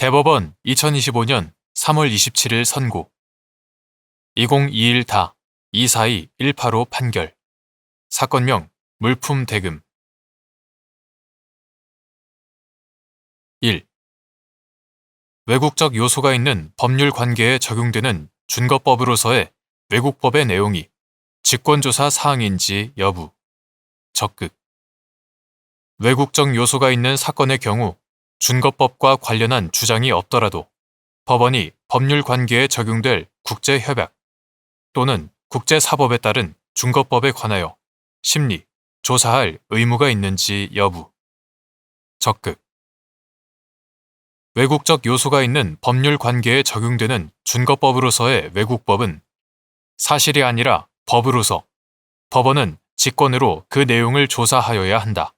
대법원 2025년 3월 27일 선고 2021-242-185 판결 사건명 물품 대금 1. 외국적 요소가 있는 법률 관계에 적용되는 준거법으로서의 외국법의 내용이 직권조사 사항인지 여부 적극 외국적 요소가 있는 사건의 경우 준거법과 관련한 주장이 없더라도 법원이 법률 관계에 적용될 국제협약 또는 국제사법에 따른 준거법에 관하여 심리, 조사할 의무가 있는지 여부 적극 외국적 요소가 있는 법률 관계에 적용되는 준거법으로서의 외국법은 사실이 아니라 법으로서 법원은 직권으로 그 내용을 조사하여야 한다.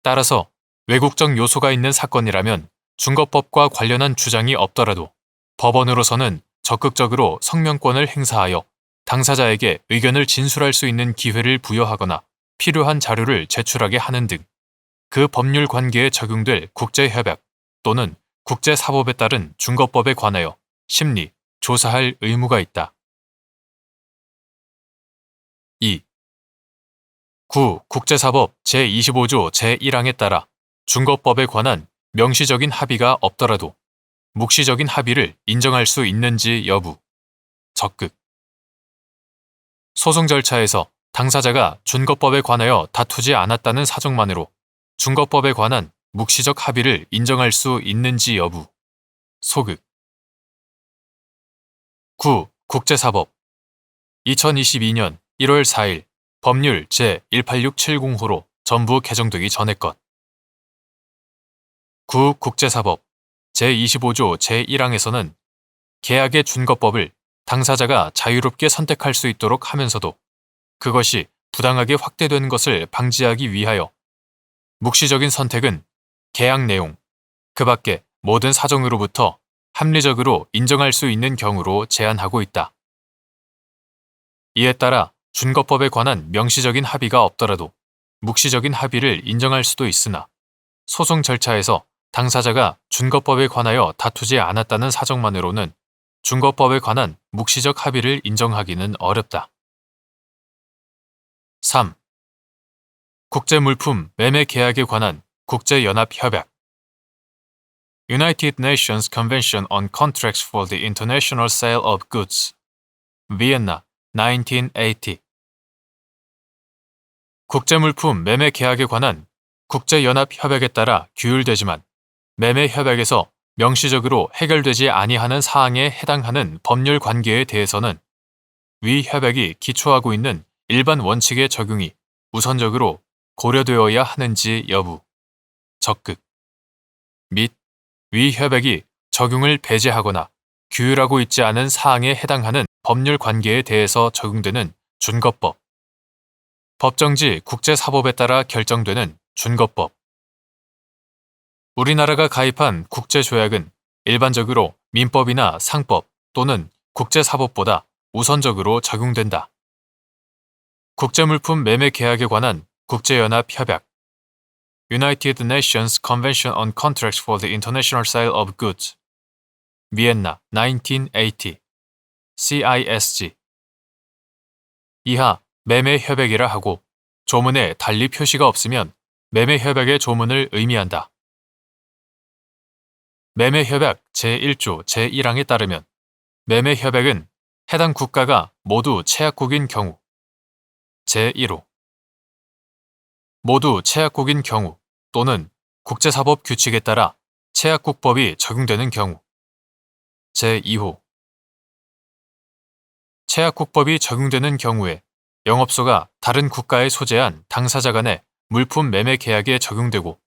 따라서 외국적 요소가 있는 사건이라면 준거법과 관련한 주장이 없더라도 법원으로서는 적극적으로 성명권을 행사하여 당사자에게 의견을 진술할 수 있는 기회를 부여하거나 필요한 자료를 제출하게 하는 등 그 법률 관계에 적용될 국제협약 또는 국제사법에 따른 준거법에 관하여 심리, 조사할 의무가 있다. 2. 국제사법 제25조 제1항에 따라 준거법에 관한 명시적인 합의가 없더라도 묵시적인 합의를 인정할 수 있는지 여부 적극 소송 절차에서 당사자가 준거법에 관하여 다투지 않았다는 사정만으로 준거법에 관한 묵시적 합의를 인정할 수 있는지 여부 소극 9. 국제사법 2022년 1월 4일 법률 제18670호로 전부 개정되기 전의 것 9. 국제사법 제25조 제1항에서는 계약의 준거법을 당사자가 자유롭게 선택할 수 있도록 하면서도 그것이 부당하게 확대된 것을 방지하기 위하여 묵시적인 선택은 계약 내용, 그 밖의 모든 사정으로부터 합리적으로 인정할 수 있는 경우로 제한하고 있다. 이에 따라 준거법에 관한 명시적인 합의가 없더라도 묵시적인 합의를 인정할 수도 있으나 소송 절차에서 당사자가 준거법에 관하여 다투지 않았다는 사정만으로는 준거법에 관한 묵시적 합의를 인정하기는 어렵다. 3. 국제물품 매매 계약에 관한 국제연합협약 United Nations Convention on Contracts for the International Sale of Goods Vienna, 1980 국제물품 매매 계약에 관한 국제연합협약에 따라 규율되지만 매매협약에서 명시적으로 해결되지 아니하는 사항에 해당하는 법률 관계에 대해서는 위 협약이 기초하고 있는 일반 원칙의 적용이 우선적으로 고려되어야 하는지 여부 적극 및 위 협약이 적용을 배제하거나 규율하고 있지 않은 사항에 해당하는 법률 관계에 대해서 적용되는 준거법 법정지 국제사법에 따라 결정되는 준거법 우리나라가 가입한 국제조약은 일반적으로 민법이나 상법 또는 국제사법보다 우선적으로 적용된다. 국제물품 매매 계약에 관한 국제연합협약 United Nations Convention on Contracts for the International Sale of Goods Vienna, 1980 CISG 이하 매매협약이라 하고 조문에 달리 표시가 없으면 매매협약의 조문을 의미한다. 매매협약 제1조 제1항에 따르면 매매협약은 해당 국가가 모두 체약국인 경우 제1호 모두 체약국인 경우 또는 국제사법 규칙에 따라 체약국법이 적용되는 경우 제2호 체약국법이 적용되는 경우에 영업소가 다른 국가에 소재한 당사자 간의 물품 매매 계약에 적용되고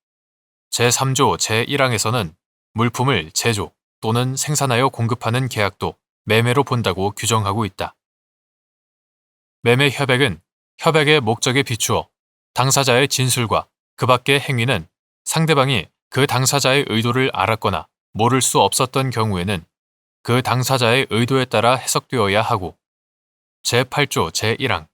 제3조 제1항에서는 물품을 제조 또는 생산하여 공급하는 계약도 매매로 본다고 규정하고 있다. 매매 협약은 협약의 목적에 비추어 당사자의 진술과 그 밖의 행위는 상대방이 그 당사자의 의도를 알았거나 모를 수 없었던 경우에는 그 당사자의 의도에 따라 해석되어야 하고 제8조 제1항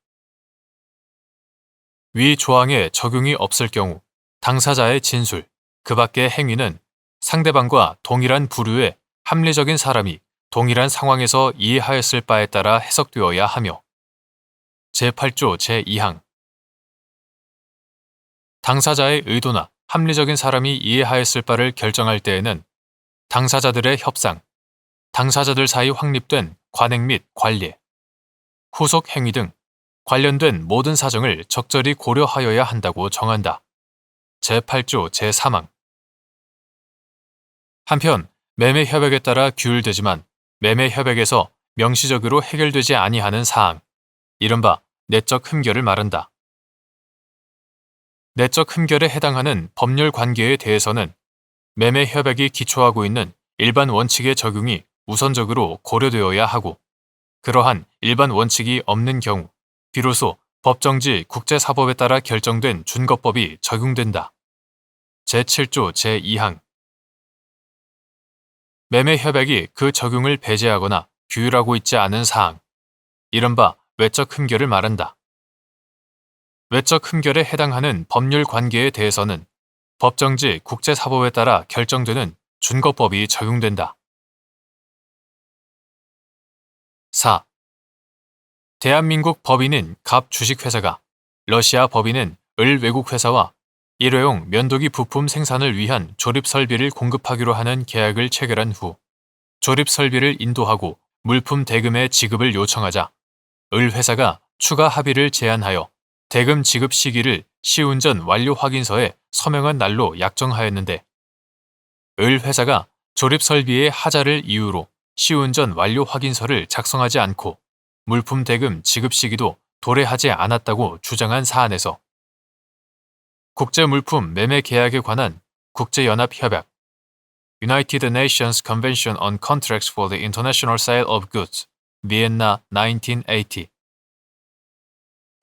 위 조항에 적용이 없을 경우 당사자의 진술, 그 밖의 행위는 상대방과 동일한 부류의 합리적인 사람이 동일한 상황에서 이해하였을 바에 따라 해석되어야 하며 제8조 제2항 당사자의 의도나 합리적인 사람이 이해하였을 바를 결정할 때에는 당사자들의 협상, 당사자들 사이 확립된 관행 및 관례, 후속 행위 등 관련된 모든 사정을 적절히 고려하여야 한다고 정한다. 제8조 제3항 한편 매매 협약에 따라 규율되지만 매매 협약에서 명시적으로 해결되지 아니하는 사항, 이른바 내적 흠결을 말한다. 내적 흠결에 해당하는 법률 관계에 대해서는 매매 협약이 기초하고 있는 일반 원칙의 적용이 우선적으로 고려되어야 하고 그러한 일반 원칙이 없는 경우 비로소 법정지 국제사법에 따라 결정된 준거법이 적용된다. 제7조 제2항 매매 협약이 그 적용을 배제하거나 규율하고 있지 않은 사항, 이른바 외적 흠결을 말한다. 외적 흠결에 해당하는 법률 관계에 대해서는 법정지 국제사법에 따라 결정되는 준거법이 적용된다. 4. 대한민국 법인인 갑 주식회사가 러시아 법인인 을 외국회사와 일회용 면도기 부품 생산을 위한 조립설비를 공급하기로 하는 계약을 체결한 후 조립설비를 인도하고 물품 대금의 지급을 요청하자 을 회사가 추가 합의를 제안하여 대금 지급 시기를 시운전 완료 확인서에 서명한 날로 약정하였는데 을 회사가 조립설비의 하자를 이유로 시운전 완료 확인서를 작성하지 않고 물품 대금 지급 시기도 도래하지 않았다고 주장한 사안에서 국제물품 매매 계약에 관한 국제연합협약 United Nations Convention on Contracts for the International Sale of Goods, 비엔나 1980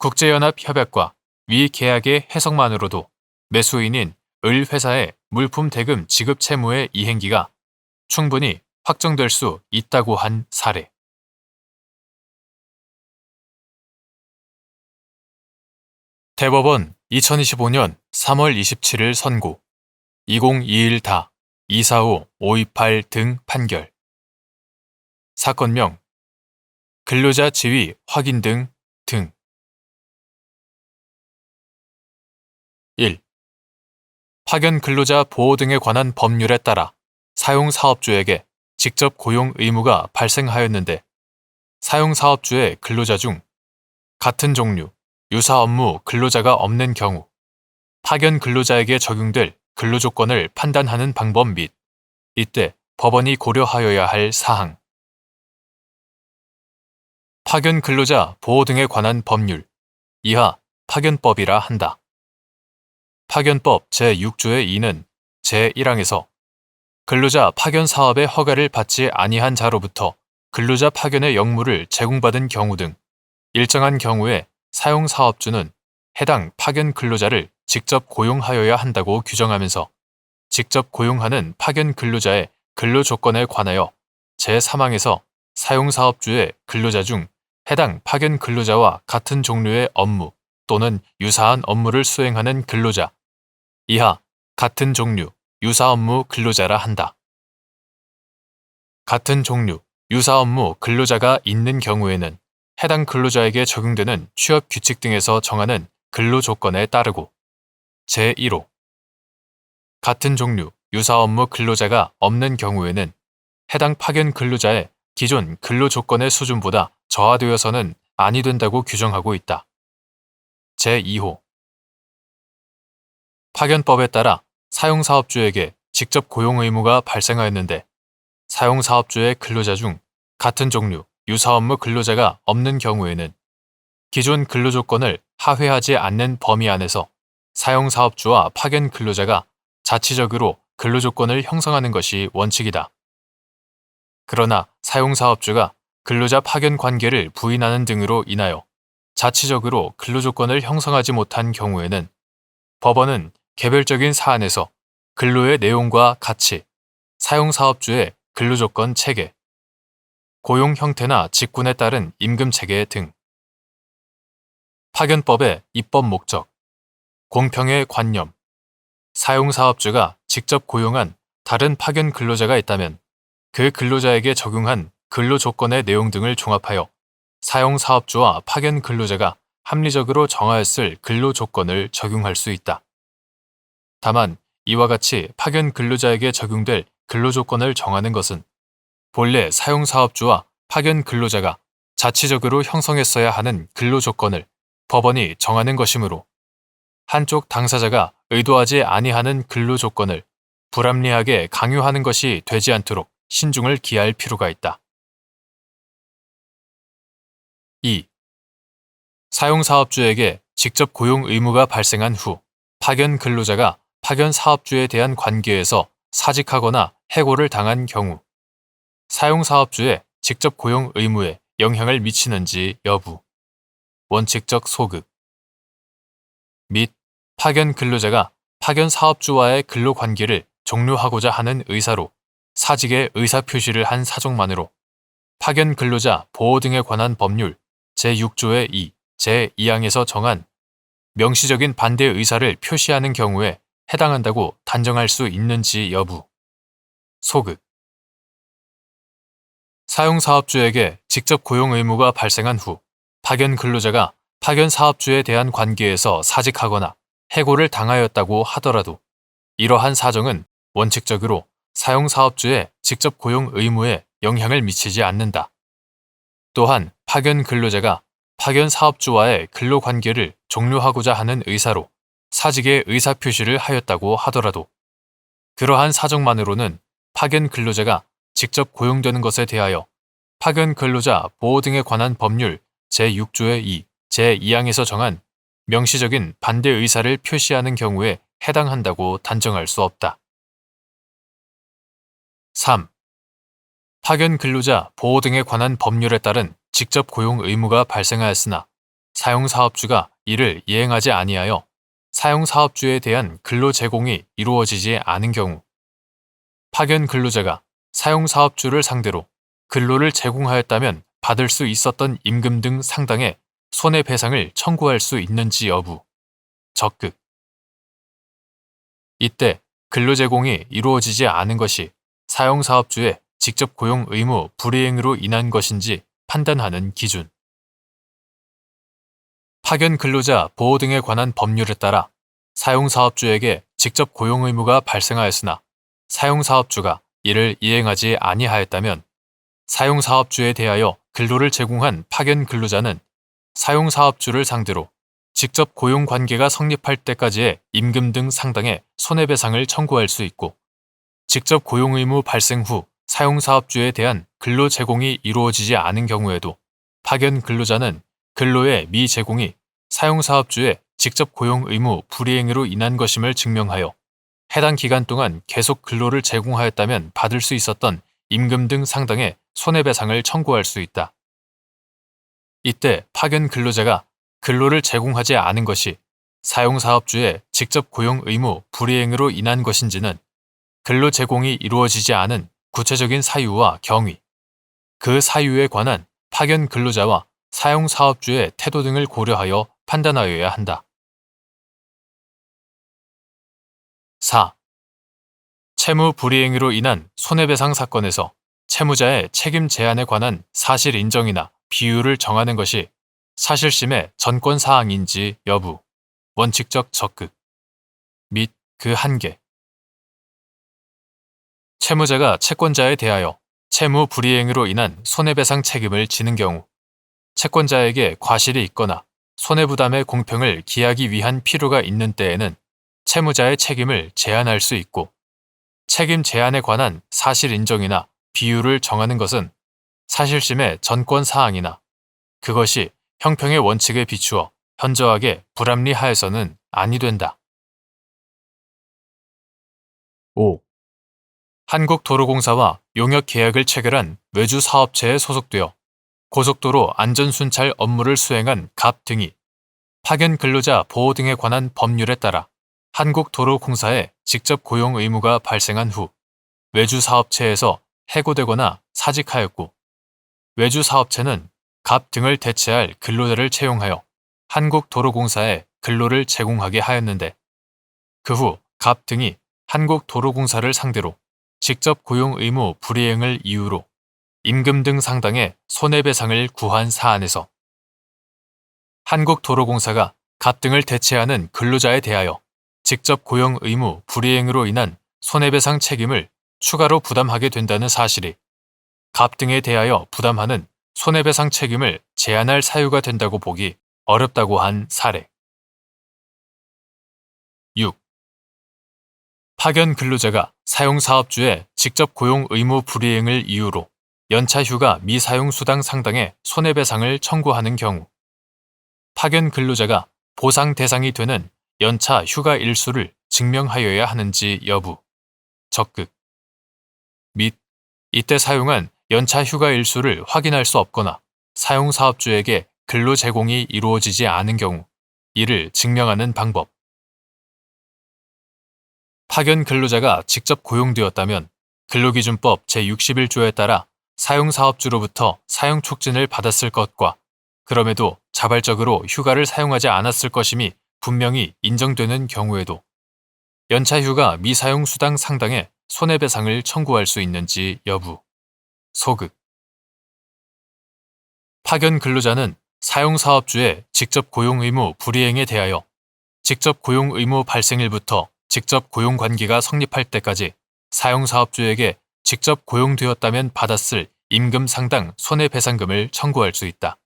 국제연합협약과 위 계약의 해석만으로도 매수인인 을 회사의 물품 대금 지급 채무의 이행기가 충분히 확정될 수 있다고 한 사례. 대법원 2025년 3월 27일 선고 2021다 245-528 등 판결 사건명 근로자 지위 확인 등 1. 파견 근로자 보호 등에 관한 법률에 따라 사용사업주에게 직접 고용 의무가 발생하였는데 사용사업주의 근로자 중 같은 종류, 유사 업무 근로자가 없는 경우 파견 근로자에게 적용될 근로조건을 판단하는 방법 및 이때 법원이 고려하여야 할 사항 파견 근로자 보호 등에 관한 법률 이하 파견법이라 한다. 파견법 제6조의 2는 제1항에서 근로자 파견 사업의 허가를 받지 아니한 자로부터 근로자 파견의 역무를 제공받은 경우 등 일정한 경우에 사용사업주는 해당 파견 근로자를 직접 고용하여야 한다고 규정하면서 직접 고용하는 파견 근로자의 근로조건에 관하여 제3항에서 사용사업주의 근로자 중 해당 파견 근로자와 같은 종류의 업무 또는 유사한 업무를 수행하는 근로자 이하 같은 종류, 유사 업무 근로자라 한다. 같은 종류, 유사 업무 근로자가 있는 경우에는 해당 근로자에게 적용되는 취업 규칙 등에서 정하는 근로조건에 따르고 제1호 같은 종류, 유사 업무 근로자가 없는 경우에는 해당 파견 근로자의 기존 근로조건의 수준보다 저하되어서는 아니 된다고 규정하고 있다. 제2호 파견법에 따라 사용사업주에게 직접 고용 의무가 발생하였는데 사용사업주의 근로자 중 같은 종류, 유사 업무 근로자가 없는 경우에는 기존 근로조건을 하회하지 않는 범위 안에서 사용사업주와 파견 근로자가 자치적으로 근로조건을 형성하는 것이 원칙이다. 그러나 사용사업주가 근로자 파견 관계를 부인하는 등으로 인하여 자치적으로 근로조건을 형성하지 못한 경우에는 법원은 개별적인 사안에서 근로의 내용과 가치, 사용사업주의 근로조건 체계, 고용 형태나 직군에 따른 임금 체계 등 파견법의 입법 목적, 공평의 관념, 사용사업주가 직접 고용한 다른 파견 근로자가 있다면 그 근로자에게 적용한 근로 조건의 내용 등을 종합하여 사용사업주와 파견 근로자가 합리적으로 정하였을 근로 조건을 적용할 수 있다. 다만 이와 같이 파견 근로자에게 적용될 근로 조건을 정하는 것은 본래 사용사업주와 파견 근로자가 자치적으로 형성했어야 하는 근로 조건을 법원이 정하는 것이므로 한쪽 당사자가 의도하지 아니하는 근로 조건을 불합리하게 강요하는 것이 되지 않도록 신중을 기할 필요가 있다. 2. 사용사업주에게 직접 고용 의무가 발생한 후 파견 근로자가 파견 사업주에 대한 관계에서 사직하거나 해고를 당한 경우 사용사업주의 직접 고용 의무에 영향을 미치는지 여부, 원칙적 소급 및 파견 근로자가 파견 사업주와의 근로 관계를 종료하고자 하는 의사로 사직의 의사표시를 한 사정만으로 파견 근로자 보호 등에 관한 법률 제6조의 2, 제2항에서 정한 명시적인 반대 의사를 표시하는 경우에 해당한다고 단정할 수 있는지 여부, 소급 사용사업주에게 직접 고용 의무가 발생한 후 파견 근로자가 파견 사업주에 대한 관계에서 사직하거나 해고를 당하였다고 하더라도 이러한 사정은 원칙적으로 사용사업주의 직접 고용 의무에 영향을 미치지 않는다. 또한 파견 근로자가 파견 사업주와의 근로 관계를 종료하고자 하는 의사로 사직의 의사표시를 하였다고 하더라도 그러한 사정만으로는 파견 근로자가 직접 고용되는 것에 대하여 파견 근로자 보호 등에 관한 법률 제6조의 2, 제2항에서 정한 명시적인 반대 의사를 표시하는 경우에 해당한다고 단정할 수 없다. 3. 파견 근로자 보호 등에 관한 법률에 따른 직접 고용 의무가 발생하였으나 사용사업주가 이를 이행하지 아니하여 사용사업주에 대한 근로 제공이 이루어지지 않은 경우 파견 근로자가 사용사업주를 상대로 근로를 제공하였다면 받을 수 있었던 임금 등 상당의 손해배상을 청구할 수 있는지 여부, 적극 이때 근로 제공이 이루어지지 않은 것이 사용사업주의 직접 고용 의무 불이행으로 인한 것인지 판단하는 기준. 파견 근로자 보호 등에 관한 법률에 따라 사용사업주에게 직접 고용 의무가 발생하였으나 사용사업주가 이를 이행하지 아니하였다면 사용사업주에 대하여 근로를 제공한 파견 근로자는 사용사업주를 상대로 직접 고용 관계가 성립할 때까지의 임금 등 상당의 손해배상을 청구할 수 있고 직접 고용 의무 발생 후 사용사업주에 대한 근로 제공이 이루어지지 않은 경우에도 파견 근로자는 근로의 미제공이 사용사업주의 직접 고용 의무 불이행으로 인한 것임을 증명하여 해당 기간 동안 계속 근로를 제공하였다면 받을 수 있었던 임금 등 상당의 손해배상을 청구할 수 있다. 이때 파견 근로자가 근로를 제공하지 않은 것이 사용사업주의 직접 고용 의무 불이행으로 인한 것인지는 근로 제공이 이루어지지 않은 구체적인 사유와 경위, 그 사유에 관한 파견 근로자와 사용사업주의 태도 등을 고려하여 판단하여야 한다. 4. 채무 불이행으로 인한 손해배상 사건에서 채무자의 책임 제한에 관한 사실 인정이나 비율을 정하는 것이 사실심의 전권 사항인지 여부, 원칙적 적극 및 그 한계. 채무자가 채권자에 대하여 채무 불이행으로 인한 손해배상 책임을 지는 경우 채권자에게 과실이 있거나 손해부담의 공평을 기하기 위한 필요가 있는 때에는 채무자의 책임을 제한할 수 있고 책임 제한에 관한 사실 인정이나 비율을 정하는 것은 사실심의 전권 사항이나 그것이 형평의 원칙에 비추어 현저하게 불합리하여서는 아니 된다. 5. 한국도로공사와 용역 계약을 체결한 외주 사업체에 소속되어 고속도로 안전순찰 업무를 수행한 갑 등이 파견 근로자 보호 등에 관한 법률에 따라 한국도로공사에 직접 고용 의무가 발생한 후 외주 사업체에서 해고되거나 사직하였고 외주 사업체는 갑 등을 대체할 근로자를 채용하여 한국도로공사에 근로를 제공하게 하였는데 그 후 갑 등이 한국도로공사를 상대로 직접 고용 의무 불이행을 이유로 임금 등 상당의 손해배상을 구한 사안에서 한국도로공사가 갑 등을 대체하는 근로자에 대하여 직접 고용 의무 불이행으로 인한 손해배상 책임을 추가로 부담하게 된다는 사실이 갑 등에 대하여 부담하는 손해배상 책임을 제한할 사유가 된다고 보기 어렵다고 한 사례. 6. 파견 근로자가 사용사업주의 직접 고용 의무 불이행을 이유로 연차 휴가 미사용 수당 상당의 손해배상을 청구하는 경우 파견 근로자가 보상 대상이 되는 연차 휴가 일수를 증명하여야 하는지 여부, 적극 및 이때 사용한 연차 휴가 일수를 확인할 수 없거나 사용사업주에게 근로 제공이 이루어지지 않은 경우 이를 증명하는 방법. 파견 근로자가 직접 고용되었다면 근로기준법 제61조에 따라 사용사업주로부터 사용 촉진을 받았을 것과 그럼에도 자발적으로 휴가를 사용하지 않았을 것임이 분명히 인정되는 경우에도 연차휴가 미사용 수당 상당의 손해배상을 청구할 수 있는지 여부, 소극. 파견 근로자는 사용사업주의 직접 고용 의무 불이행에 대하여 직접 고용 의무 발생일부터 직접 고용 관계가 성립할 때까지 사용사업주에게 직접 고용되었다면 받았을 임금 상당 손해배상금을 청구할 수 있다.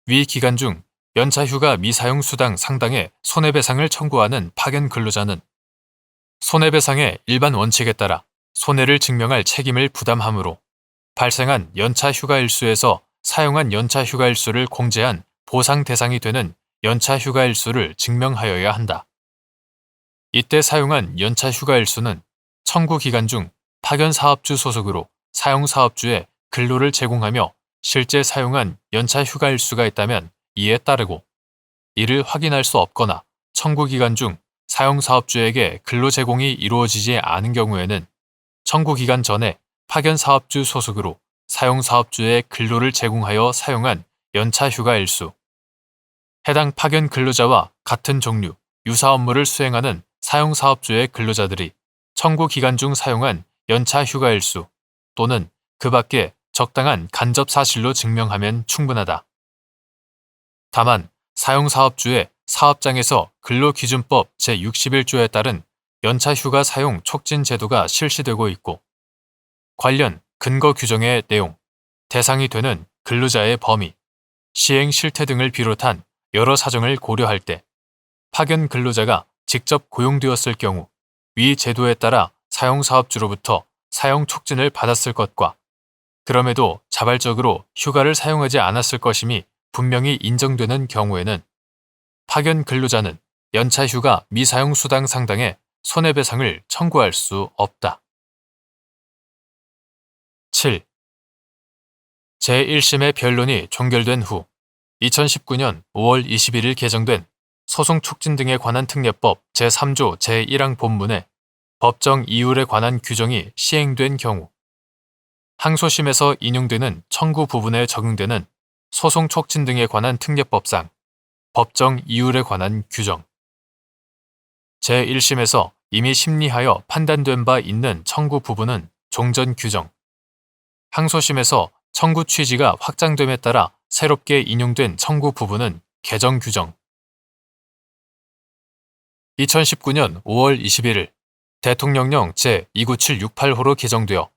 위 기간 중 연차휴가 미사용 수당 상당의 손해배상을 청구하는 파견 근로자는 손해배상의 일반 원칙에 따라 손해를 증명할 책임을 부담하므로 발생한 연차휴가 일수에서 사용한 연차휴가 일수를 공제한 보상 대상이 되는 연차휴가 일수를 증명하여야 한다. 이때 사용한 연차휴가 일수는 청구 기간 중 파견 사업주 소속으로 사용사업주에 근로를 제공하며 실제 사용한 연차 휴가 일수가 있다면 이에 따르고 이를 확인할 수 없거나 청구 기간 중 사용사업주에게 근로 제공이 이루어지지 않은 경우에는 청구 기간 전에 파견 사업주 소속으로 사용사업주에 근로를 제공하여 사용한 연차 휴가 일수, 해당 파견 근로자와 같은 종류, 유사 업무를 수행하는 사용사업주의 근로자들이 청구 기간 중 사용한 연차 휴가 일수 또는 그 밖에 적당한 간접 사실로 증명하면 충분하다. 다만 사용사업주의 사업장에서 근로기준법 제61조에 따른 연차휴가 사용 촉진 제도가 실시되고 있고 관련 근거 규정의 내용, 대상이 되는 근로자의 범위, 시행 실태 등을 비롯한 여러 사정을 고려할 때 파견 근로자가 직접 고용되었을 경우 위 제도에 따라 사용사업주로부터 사용 촉진을 받았을 것과 그럼에도 자발적으로 휴가를 사용하지 않았을 것임이 분명히 인정되는 경우에는 파견 근로자는 연차휴가 미사용 수당 상당의 손해배상을 청구할 수 없다. 7. 제1심의 변론이 종결된 후 2019년 5월 21일 개정된 소송 촉진 등에 관한 특례법 제3조 제1항 본문에 법정 이율에 관한 규정이 시행된 경우 항소심에서 인용되는 청구 부분에 적용되는 소송 촉진 등에 관한 특례법상 법정 이율에 관한 규정 제1심에서 이미 심리하여 판단된 바 있는 청구 부분은 종전 규정 항소심에서 청구 취지가 확장됨에 따라 새롭게 인용된 청구 부분은 개정 규정 2019년 5월 21일 대통령령 제29768호로 개정되어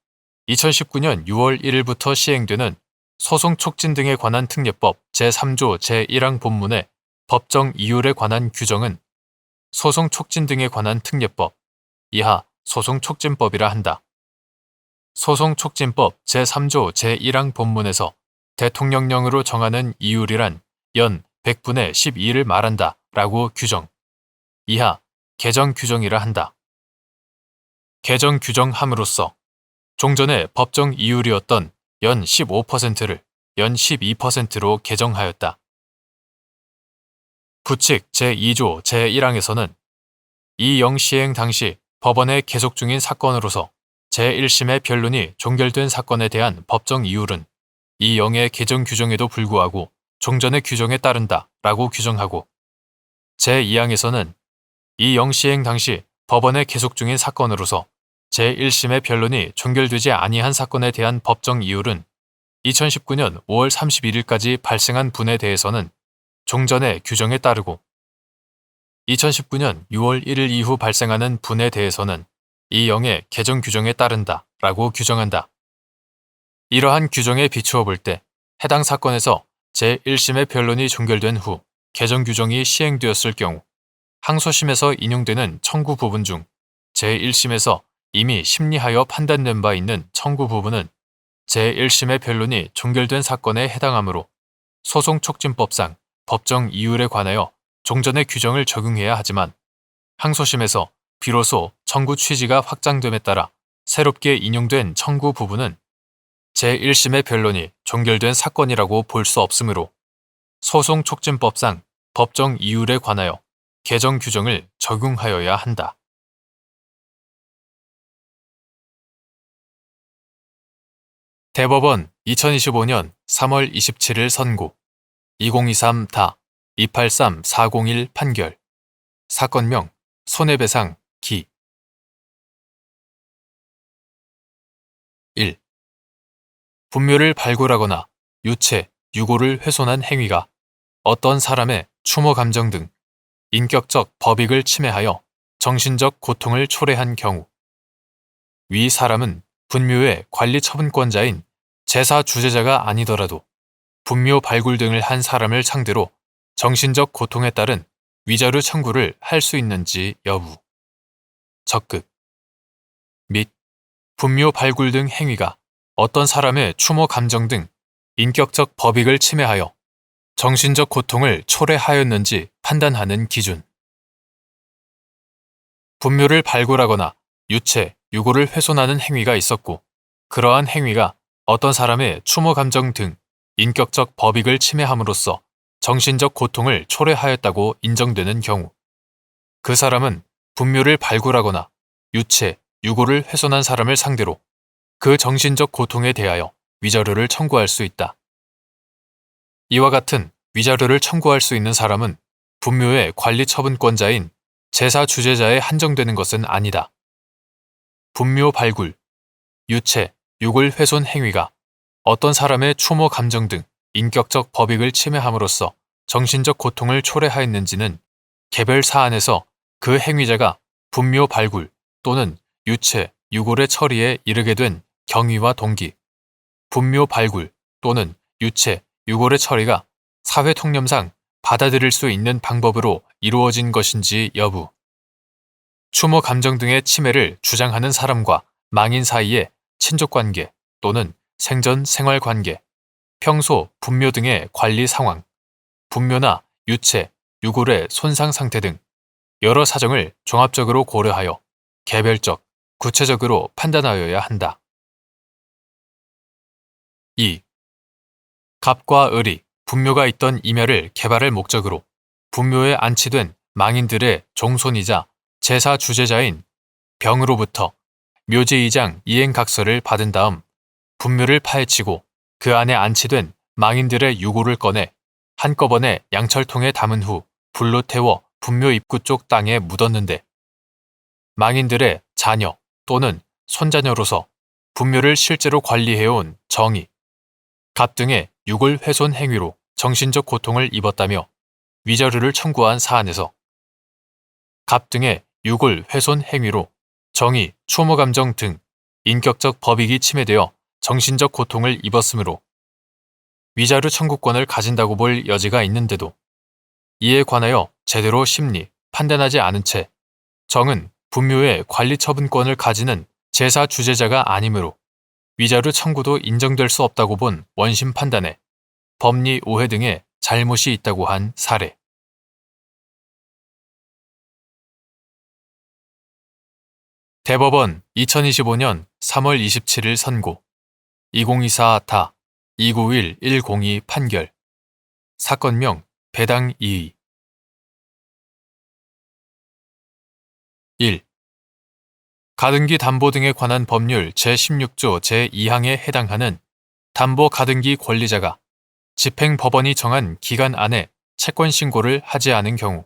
2019년 6월 1일부터 시행되는 소송 촉진 등에 관한 특례법 제3조 제1항 본문의 법정 이율에 관한 규정은 소송 촉진 등에 관한 특례법, 이하 소송촉진법이라 한다. 소송촉진법 제3조 제1항 본문에서 대통령령으로 정하는 이율이란 연 100분의 12를 말한다 라고 규정, 이하 개정 규정이라 한다. 개정 규정함으로써 종전의 법정 이율이었던 연 15%를 연 12%로 개정하였다. 부칙 제2조 제1항에서는 이영 시행 당시 법원에 계속 중인 사건으로서 제1심의 변론이 종결된 사건에 대한 법정 이율은 이영의 개정 규정에도 불구하고 종전의 규정에 따른다 라고 규정하고 제2항에서는 이영 시행 당시 법원에 계속 중인 사건으로서 제1심의 변론이 종결되지 아니한 사건에 대한 법정 이율은 2019년 5월 31일까지 발생한 분에 대해서는 종전의 규정에 따르고 2019년 6월 1일 이후 발생하는 분에 대해서는 이 영의 개정 규정에 따른다 라고 규정한다. 이러한 규정에 비추어 볼 때 해당 사건에서 제1심의 변론이 종결된 후 개정 규정이 시행되었을 경우 항소심에서 인용되는 청구 부분 중 제1심에서 이미 심리하여 판단된 바 있는 청구 부분은 제1심의 변론이 종결된 사건에 해당하므로 소송촉진법상 법정 이율에 관하여 종전의 규정을 적용해야 하지만 항소심에서 비로소 청구 취지가 확장됨에 따라 새롭게 인용된 청구 부분은 제1심의 변론이 종결된 사건이라고 볼 수 없으므로 소송촉진법상 법정 이율에 관하여 개정 규정을 적용하여야 한다. 대법원 2025년 3월 27일 선고 2023다 283401 판결 사건명 손해배상 기 1. 분묘를 발굴하거나 유체, 유고를 훼손한 행위가 어떤 사람의 추모 감정 등 인격적 법익을 침해하여 정신적 고통을 초래한 경우 위 사람은 분묘의 관리 처분권자인 제사 주재자가 아니더라도 분묘 발굴 등을 한 사람을 상대로 정신적 고통에 따른 위자료 청구를 할 수 있는지 여부, 적극 및 분묘 발굴 등 행위가 어떤 사람의 추모 감정 등 인격적 법익을 침해하여 정신적 고통을 초래하였는지 판단하는 기준. 분묘를 발굴하거나 유체, 유고를 훼손하는 행위가 있었고 그러한 행위가 어떤 사람의 추모 감정 등 인격적 법익을 침해함으로써 정신적 고통을 초래하였다고 인정되는 경우 그 사람은 분묘를 발굴하거나 유체, 유고를 훼손한 사람을 상대로 그 정신적 고통에 대하여 위자료를 청구할 수 있다. 이와 같은 위자료를 청구할 수 있는 사람은 분묘의 관리 처분권자인 제사 주재자에 한정되는 것은 아니다. 분묘 발굴, 유체, 유골 훼손 행위가 어떤 사람의 추모 감정 등 인격적 법익을 침해함으로써 정신적 고통을 초래하였는지는 개별 사안에서 그 행위자가 분묘 발굴 또는 유체, 유골의 처리에 이르게 된 경위와 동기, 분묘 발굴 또는 유체, 유골의 처리가 사회 통념상 받아들일 수 있는 방법으로 이루어진 것인지 여부, 추모 감정 등의 침해를 주장하는 사람과 망인 사이의 친족관계 또는 생전 생활관계, 평소 분묘 등의 관리 상황, 분묘나 유체, 유골의 손상 상태 등 여러 사정을 종합적으로 고려하여 개별적, 구체적으로 판단하여야 한다. 2. 갑과 을이 분묘가 있던 임야를 개발할 목적으로 분묘에 안치된 망인들의 종손이자 제사 주재자인 병으로부터 묘지이장 이행각서를 받은 다음 분묘를 파헤치고 그 안에 안치된 망인들의 유골을 꺼내 한꺼번에 양철통에 담은 후 불로 태워 분묘 입구 쪽 땅에 묻었는데 망인들의 자녀 또는 손자녀로서 분묘를 실제로 관리해온 정의, 갑 등의 유골 훼손 행위로 정신적 고통을 입었다며 위자료를 청구한 사안에서 갑 등의 유골 훼손 행위로 정의, 추모 감정 등 인격적 법익이 침해되어 정신적 고통을 입었으므로 위자료 청구권을 가진다고 볼 여지가 있는데도 이에 관하여 제대로 심리, 판단하지 않은 채 정은 분묘의 관리 처분권을 가지는 제사 주재자가 아니므로 위자료 청구도 인정될 수 없다고 본 원심 판단에 법리 오해 등의 잘못이 있다고 한 사례. 대법원 2025년 3월 27일 선고 2024다 291-102 판결 사건명 배당 2의 1. 가등기 담보 등에 관한 법률 제16조 제2항에 해당하는 담보 가등기 권리자가 집행법원이 정한 기간 안에 채권 신고를 하지 않은 경우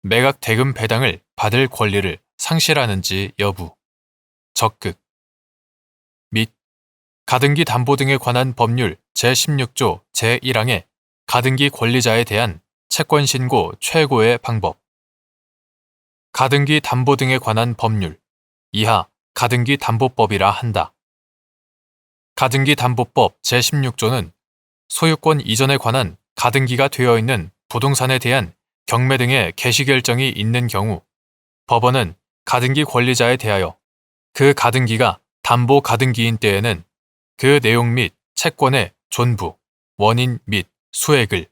매각 대금 배당을 받을 권리를 상실하는지 여부. 적극 및 가등기 담보 등에 관한 법률 제16조 제1항의 가등기 권리자에 대한 채권 신고 최고의 방법. 가등기 담보 등에 관한 법률 이하 가등기 담보법이라 한다. 가등기 담보법 제16조는 소유권 이전에 관한 가등기가 되어 있는 부동산에 대한 경매 등의 개시 결정이 있는 경우 법원은 가등기 권리자에 대하여 그 가등기가 담보 가등기인 때에는 그 내용 및 채권의 존부, 원인 및 수액을,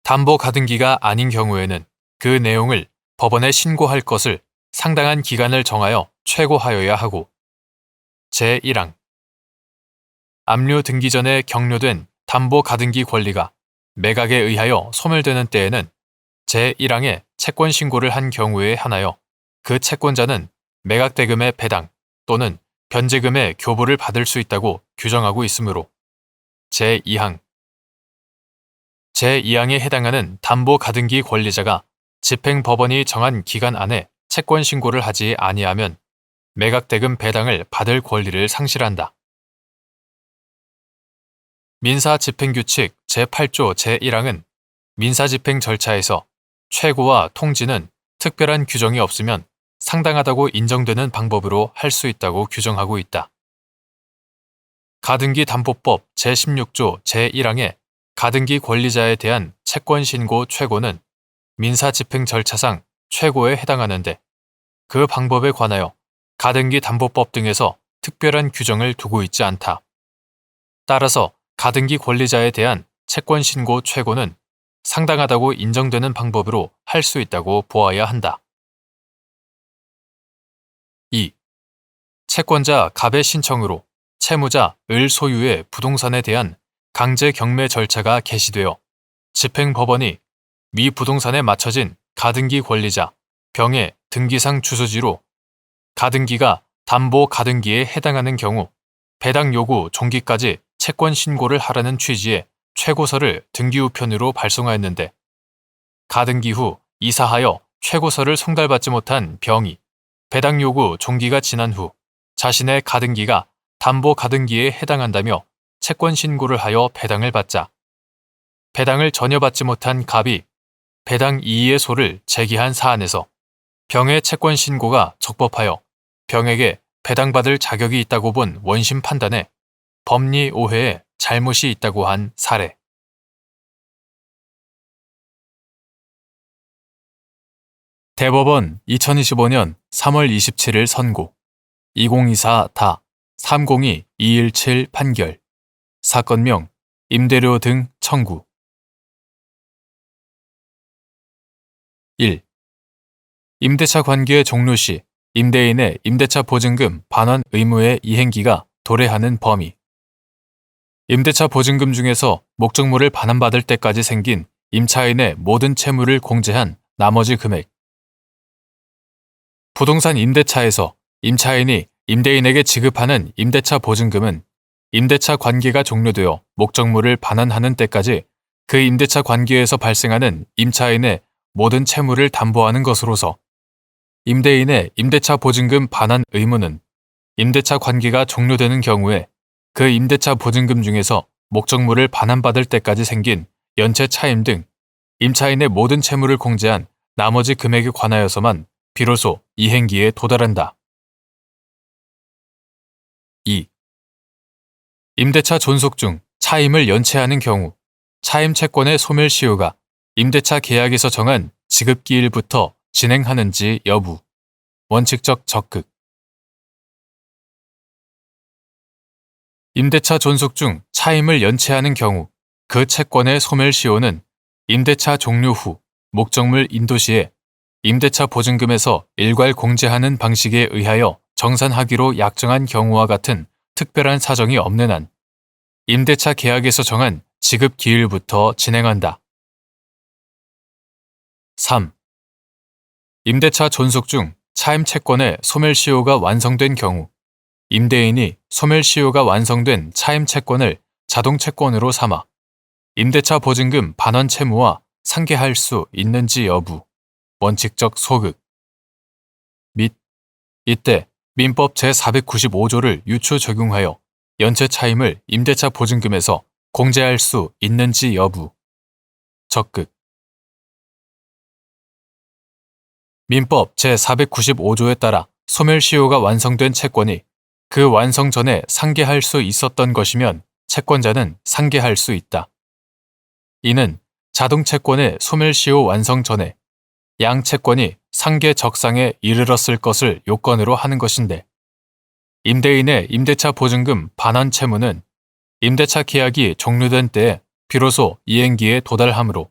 담보 가등기가 아닌 경우에는 그 내용을 법원에 신고할 것을 상당한 기간을 정하여 최고하여야 하고, 제1항 압류 등기 전에 경료된 담보 가등기 권리가 매각에 의하여 소멸되는 때에는 제1항에 채권 신고를 한 경우에 한하여 그 채권자는 매각대금의 배당 또는 변제금의 교부를 받을 수 있다고 규정하고 있으므로 제2항 제2항에 해당하는 담보 가등기 권리자가 집행법원이 정한 기간 안에 채권 신고를 하지 아니하면 매각대금 배당을 받을 권리를 상실한다. 민사집행규칙 제8조 제1항은 민사집행 절차에서 최고와 통지는 특별한 규정이 없으면 상당하다고 인정되는 방법으로 할 수 있다고 규정하고 있다. 가등기 담보법 제16조 제1항의 가등기 권리자에 대한 채권 신고 최고는 민사집행 절차상 최고에 해당하는데 그 방법에 관하여 가등기 담보법 등에서 특별한 규정을 두고 있지 않다. 따라서 가등기 권리자에 대한 채권 신고 최고는 상당하다고 인정되는 방법으로 할 수 있다고 보아야 한다. 2. 채권자 갑의 신청으로 채무자 을 소유의 부동산에 대한 강제 경매 절차가 개시되어 집행법원이 미 부동산에 맞춰진 가등기 권리자 병의 등기상 주소지로 가등기가 담보 가등기에 해당하는 경우 배당 요구 종기까지 채권 신고를 하라는 취지의 최고서를 등기우편으로 발송하였는데 가등기 후 이사하여 최고서를 송달받지 못한 병이 배당 요구 종기가 지난 후 자신의 가등기가 담보 가등기에 해당한다며 채권 신고를 하여 배당을 받자 배당을 전혀 받지 못한 갑이 배당 이의의 소를 제기한 사안에서 병의 채권 신고가 적법하여 병에게 배당받을 자격이 있다고 본 원심 판단에 법리 오해에 잘못이 있다고 한 사례. 대법원 2025년 3월 27일 선고 2024다 302-217 판결 사건명 임대료 등 청구 1. 임대차 관계 종료 시 임대인의 임대차 보증금 반환 의무의 이행기가 도래하는 범위 임대차 보증금 중에서 목적물을 반환받을 때까지 생긴 임차인의 모든 채무를 공제한 나머지 금액 부동산 임대차에서 임차인이 임대인에게 지급하는 임대차 보증금은 임대차 관계가 종료되어 목적물을 반환하는 때까지 그 임대차 관계에서 발생하는 임차인의 모든 채무를 담보하는 것으로서 임대인의 임대차 보증금 반환 의무는 임대차 관계가 종료되는 경우에 그 임대차 보증금 중에서 목적물을 반환받을 때까지 생긴 연체 차임 등 임차인의 모든 채무를 공제한 나머지 금액에 관하여서만 비로소 이행기에 도달한다. 2. 임대차 존속 중 차임을 연체하는 경우 차임 채권의 소멸 시효가 임대차 계약에서 정한 지급기일부터 진행하는지 여부 원칙적 적극 임대차 존속 중 차임을 연체하는 경우 그 채권의 소멸 시효는 임대차 종료 후 목적물 인도 시에 임대차 보증금에서 일괄 공제하는 방식에 의하여 정산하기로 약정한 경우와 같은 특별한 사정이 없는 한 임대차 계약에서 정한 지급 기일부터 진행한다. 3. 임대차 존속 중 차임 채권의 소멸 시효가 완성된 경우 임대인이 소멸 시효가 완성된 차임 채권을 자동 채권으로 삼아 임대차 보증금 반환 채무와 상계할 수 있는지 여부 원칙적 소극 및 이때 민법 제495조를 유추 적용하여 연체 차임을 임대차 보증금에서 공제할 수 있는지 여부. 적극. 민법 제495조에 따라 소멸시효가 완성된 채권이 그 완성 전에 상계할 수 있었던 것이면 채권자는 상계할 수 있다. 이는 자동채권의 소멸시효 완성 전에 양 채권이 상계 적상에 이르렀을 것을 요건으로 하는 것인데, 임대인의 임대차 보증금 반환 채무는 임대차 계약이 종료된 때에 비로소 이행기에 도달하므로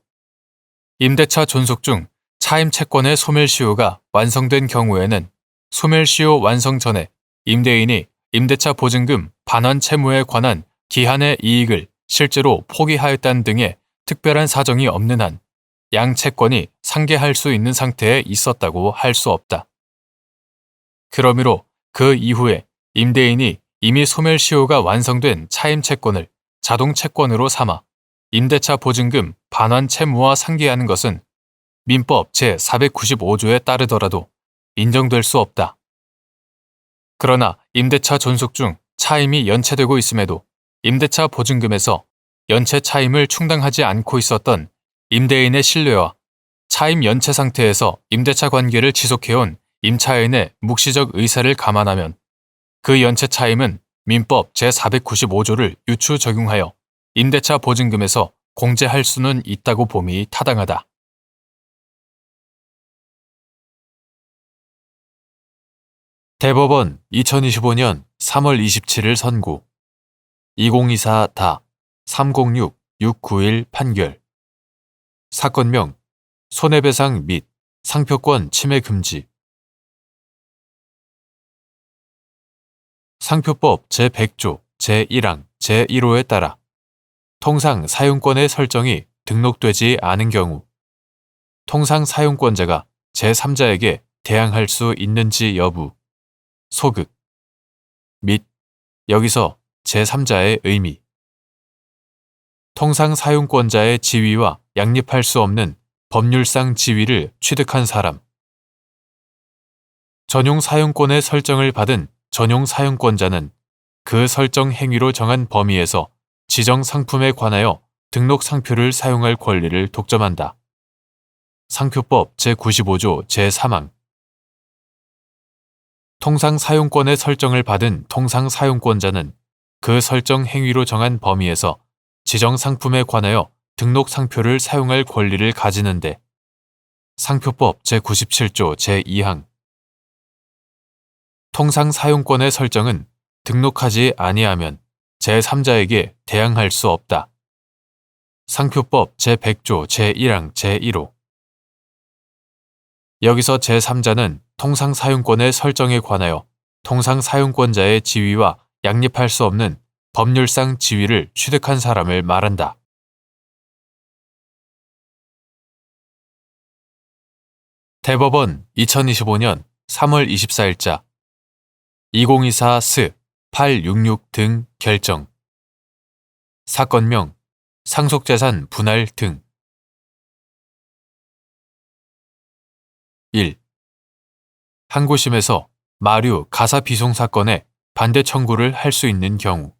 임대차 존속 중 차임 채권의 소멸시효가 완성된 경우에는 소멸시효 완성 전에 임대인이 임대차 보증금 반환 채무에 관한 기한의 이익을 실제로 포기하였다는 등의 특별한 사정이 없는 한 양 채권이 상계할 수 있는 상태에 있었다고 할 수 없다. 그러므로 그 이후에 임대인이 이미 소멸시효가 완성된 차임 채권을 자동 채권으로 삼아 임대차 보증금 반환 채무와 상계하는 것은 민법 제495조에 따르더라도 인정될 수 없다. 그러나 임대차 존속 중 차임이 연체되고 있음에도 임대차 보증금에서 연체 차임을 충당하지 않고 있었던 임대인의 신뢰와 차임 연체 상태에서 임대차 관계를 지속해온 임차인의 묵시적 의사를 감안하면 그 연체 차임은 민법 제495조를 유추 적용하여 임대차 보증금에서 공제할 수는 있다고 봄이 타당하다. 대법원 2025년 3월 27일 선고 2024-306-691 판결. 사건명 손해배상 및 상표권 침해 금지. 상표법 제100조 제1항 제1호에 따라 통상 사용권의 설정이 등록되지 않은 경우 통상 사용권자가 제3자에게 대항할 수 있는지 여부. 소극. 및 여기서 제3자의 의미. 통상 사용권자의 지위와 양립할 수 없는 법률상 지위를 취득한 사람. 전용 사용권의 설정을 받은 전용 사용권자는 그 설정 행위로 정한 범위에서 지정 상품에 관하여 등록 상표를 사용할 권리를 독점한다. 상표법 제95조 제3항. 통상 사용권의 설정을 받은 통상 사용권자는 그 설정 행위로 정한 범위에서 지정 상품에 관하여 등록 상표를 사용할 권리를 가지는데, 상표법 제97조 제2항. 통상 사용권의 설정은 등록하지 아니하면 제3자에게 대항할 수 없다. 상표법 제100조 제1항 제1호. 여기서 제3자는 통상 사용권의 설정에 관하여 통상 사용권자의 지위와 양립할 수 없는 법률상 지위를 취득한 사람을 말한다. 대법원 2025년 3월 24일자 2024스 866 등 결정. 사건명 상속재산 분할 등. 1. 항고심에서 마류 가사 비송 사건에 반대 청구를 할 수 있는 경우.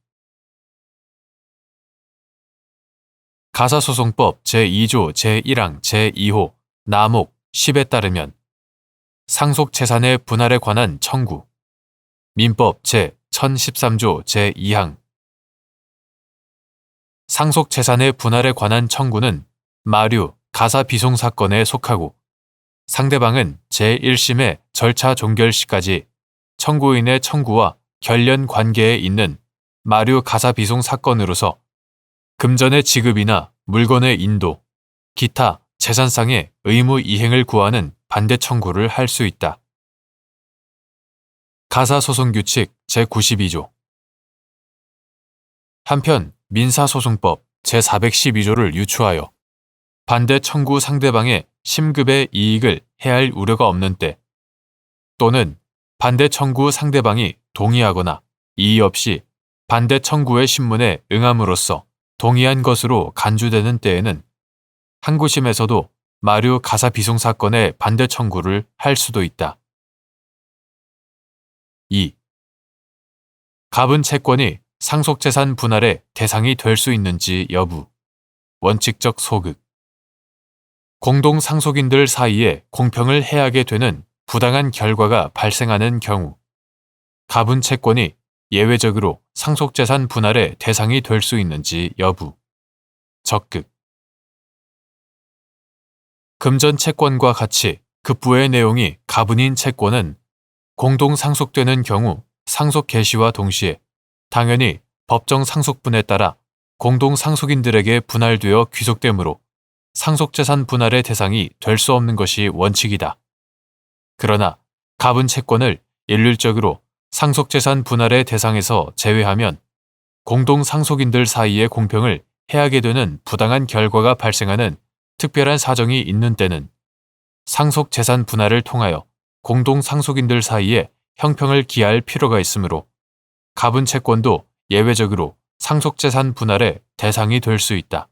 가사소송법 제2조 제1항 제2호 나목 10에 따르면 상속재산의 분할에 관한 청구. 민법 제1013조 제2항. 상속재산의 분할에 관한 청구는 마류 가사 비송 사건에 속하고 상대방은 제1심의 절차 종결 시까지 청구인의 청구와 결련 관계에 있는 마류 가사 비송 사건으로서 금전의 지급이나 물건의 인도, 기타 재산상의 의무 이행을 구하는 반대 청구를 할 수 있다. 가사소송규칙 제92조. 한편 민사소송법 제412조를 유추하여 반대 청구 상대방의 심급의 이익을 해할 우려가 없는 때 또는 반대 청구 상대방이 동의하거나 이의 없이 반대 청구의 신문에 응함으로써 동의한 것으로 간주되는 때에는 항고심에서도 마류 가사 비송 사건의 반대 청구를 할 수도 있다. 2. 갑은 채권이 상속재산 분할의 대상이 될 수 있는지 여부. 원칙적 소극. 공동상속인들 사이에 공평을 해하게 되는 부당한 결과가 발생하는 경우 갑은 채권이 예외적으로 상속재산 분할의 대상이 될 수 있는지 여부. 적극. 금전 채권과 같이 급부의 내용이 가분인 채권은 공동상속되는 경우 상속 개시와 동시에 당연히 법정 상속분에 따라 공동상속인들에게 분할되어 귀속되므로 상속재산 분할의 대상이 될 수 없는 것이 원칙이다. 그러나 갑은 채권을 일률적으로 상속재산 분할의 대상에서 제외하면 공동상속인들 사이의 공평을 해하게 되는 부당한 결과가 발생하는 특별한 사정이 있는 때는 상속재산 분할을 통하여 공동상속인들 사이에 형평을 기할 필요가 있으므로 갑은 채권도 예외적으로 상속재산 분할의 대상이 될 수 있다.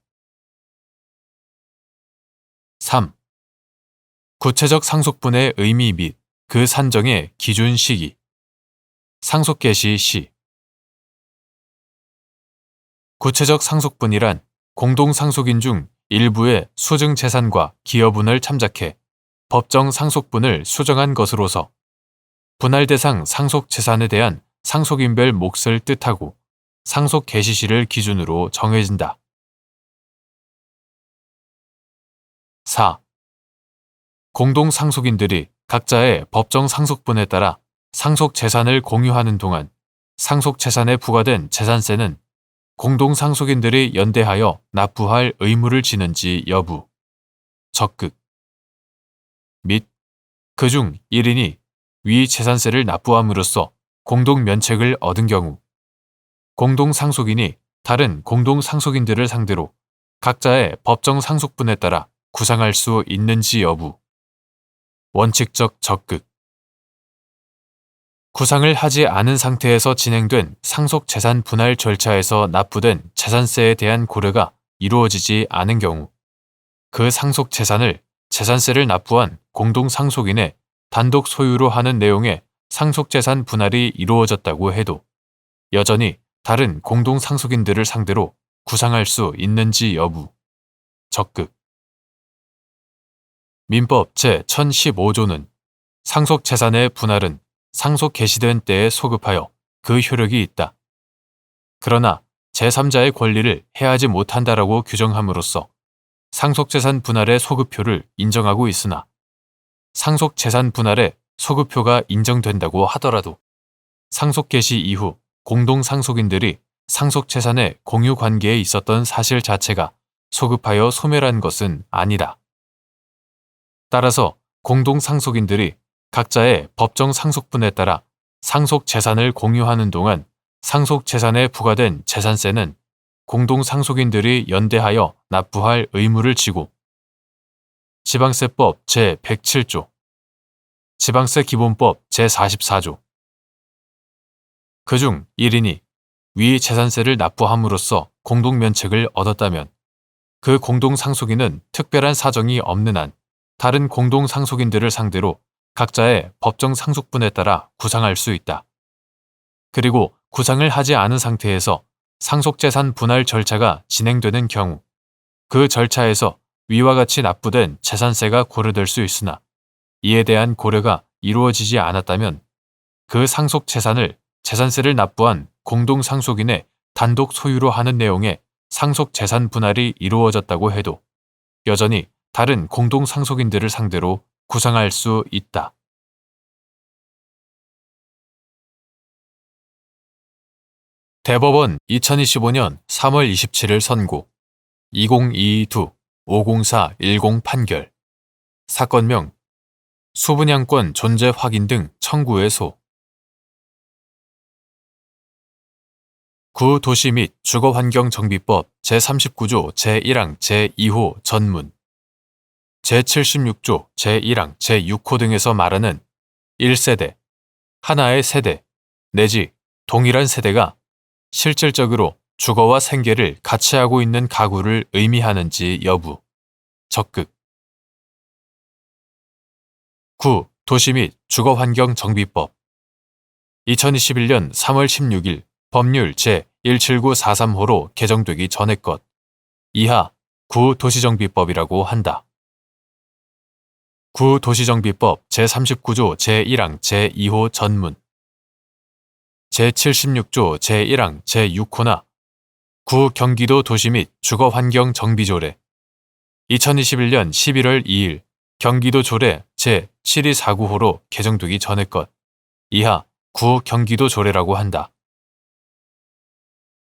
3. 구체적 상속분의 의미 및 그 산정의 기준 시기. 상속 개시 시. 구체적 상속분이란 공동상속인 중 일부의 수증 재산과 기여분을 참작해 법정 상속분을 수정한 것으로서 분할 대상 상속 재산에 대한 상속인별 몫을 뜻하고 상속 개시시를 기준으로 정해진다. 4. 공동상속인들이 각자의 법정 상속분에 따라 상속 재산을 공유하는 동안 상속 재산에 부과된 재산세는 공동상속인들이 연대하여 납부할 의무를 지는지 여부. 적극. 및 그중 1인이 위 재산세를 납부함으로써 공동면책을 얻은 경우 공동상속인이 다른 공동상속인들을 상대로 각자의 법정 상속분에 따라 구상할 수 있는지 여부. 원칙적 적극. 구상을 하지 않은 상태에서 진행된 상속재산 분할 절차에서 납부된 재산세에 대한 고려가 이루어지지 않은 경우 그 상속재산을 재산세를 납부한 공동상속인의 단독 소유로 하는 내용의 상속재산 분할이 이루어졌다고 해도 여전히 다른 공동상속인들을 상대로 구상할 수 있는지 여부. 적극. 민법 제1015조는 상속재산의 분할은 상속 개시된 때에 소급하여 그 효력이 있다. 그러나 제3자의 권리를 해하지 못한다라고 규정함으로써 상속재산 분할의 소급표를 인정하고 있으나 상속재산 분할의 소급표가 인정된다고 하더라도 상속 개시 이후 공동상속인들이 상속재산의 공유 관계에 있었던 사실 자체가 소급하여 소멸한 것은 아니다. 따라서 공동상속인들이 각자의 법정 상속분에 따라 상속재산을 공유하는 동안 상속재산에 부과된 재산세는 공동상속인들이 연대하여 납부할 의무를 지고 지방세법 제107조, 지방세기본법 제44조 그중 1인이 위 재산세를 납부함으로써 공동면책을 얻었다면 그 공동상속인은 특별한 사정이 없는 한 다른 공동상속인들을 상대로 각자의 법정 상속분에 따라 구상할 수 있다. 그리고 구상을 하지 않은 상태에서 상속재산 분할 절차가 진행되는 경우 그 절차에서 위와 같이 납부된 재산세가 고려될 수 있으나 이에 대한 고려가 이루어지지 않았다면 그 상속재산을 재산세를 납부한 공동상속인의 단독 소유로 하는 내용의 상속재산 분할이 이루어졌다고 해도 여전히 다른 공동상속인들을 상대로 구상할 수 있다. 대법원 2025년 3월 27일 선고 2022-50410 판결 사건명 수분양권 존재 확인 등 청구의 소 구도시 및 주거환경정비법 제39조 제1항 제2호 전문 제76조 제1항 제6호 등에서 말하는 1세대, 하나의 세대, 내지 동일한 세대가 실질적으로 주거와 생계를 같이 하고 있는 가구를 의미하는지 여부. 적극. 9. 도시 및 주거환경정비법 2021년 3월 16일 법률 제17943호로 개정되기 전의 것. 이하 구도시정비법이라고 한다. 구도시정비법 제39조 제1항 제2호 전문 제76조 제1항 제6호나 구경기도 도시 및 주거환경정비조례 2021년 11월 2일 경기도 조례 제7249호로 개정되기 전의 것. 이하 구경기도 조례라고 한다.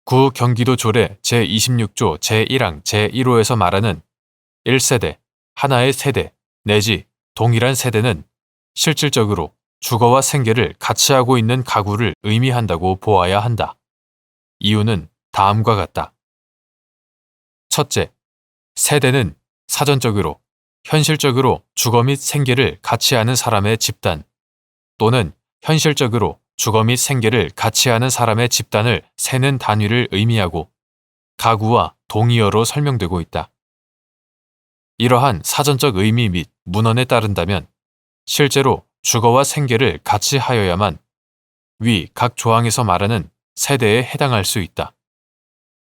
구경기도 조례 제26조 제1항 제1호에서 말하는 1세대, 하나의 세대 내지 동일한 세대는 실질적으로 주거와 생계를 같이 하고 있는 가구를 의미한다고 보아야 한다. 이유는 다음과 같다. 첫째, 세대는 사전적으로, 현실적으로 주거 및 생계를 같이 하는 사람의 집단 또는 현실적으로 주거 및 생계를 같이 하는 사람의 집단을 세는 단위를 의미하고 가구와 동의어로 설명되고 있다. 이러한 사전적 의미 및 문헌에 따른다면 실제로 주거와 생계를 같이 하여야만 위 각 조항에서 말하는 세대에 해당할 수 있다.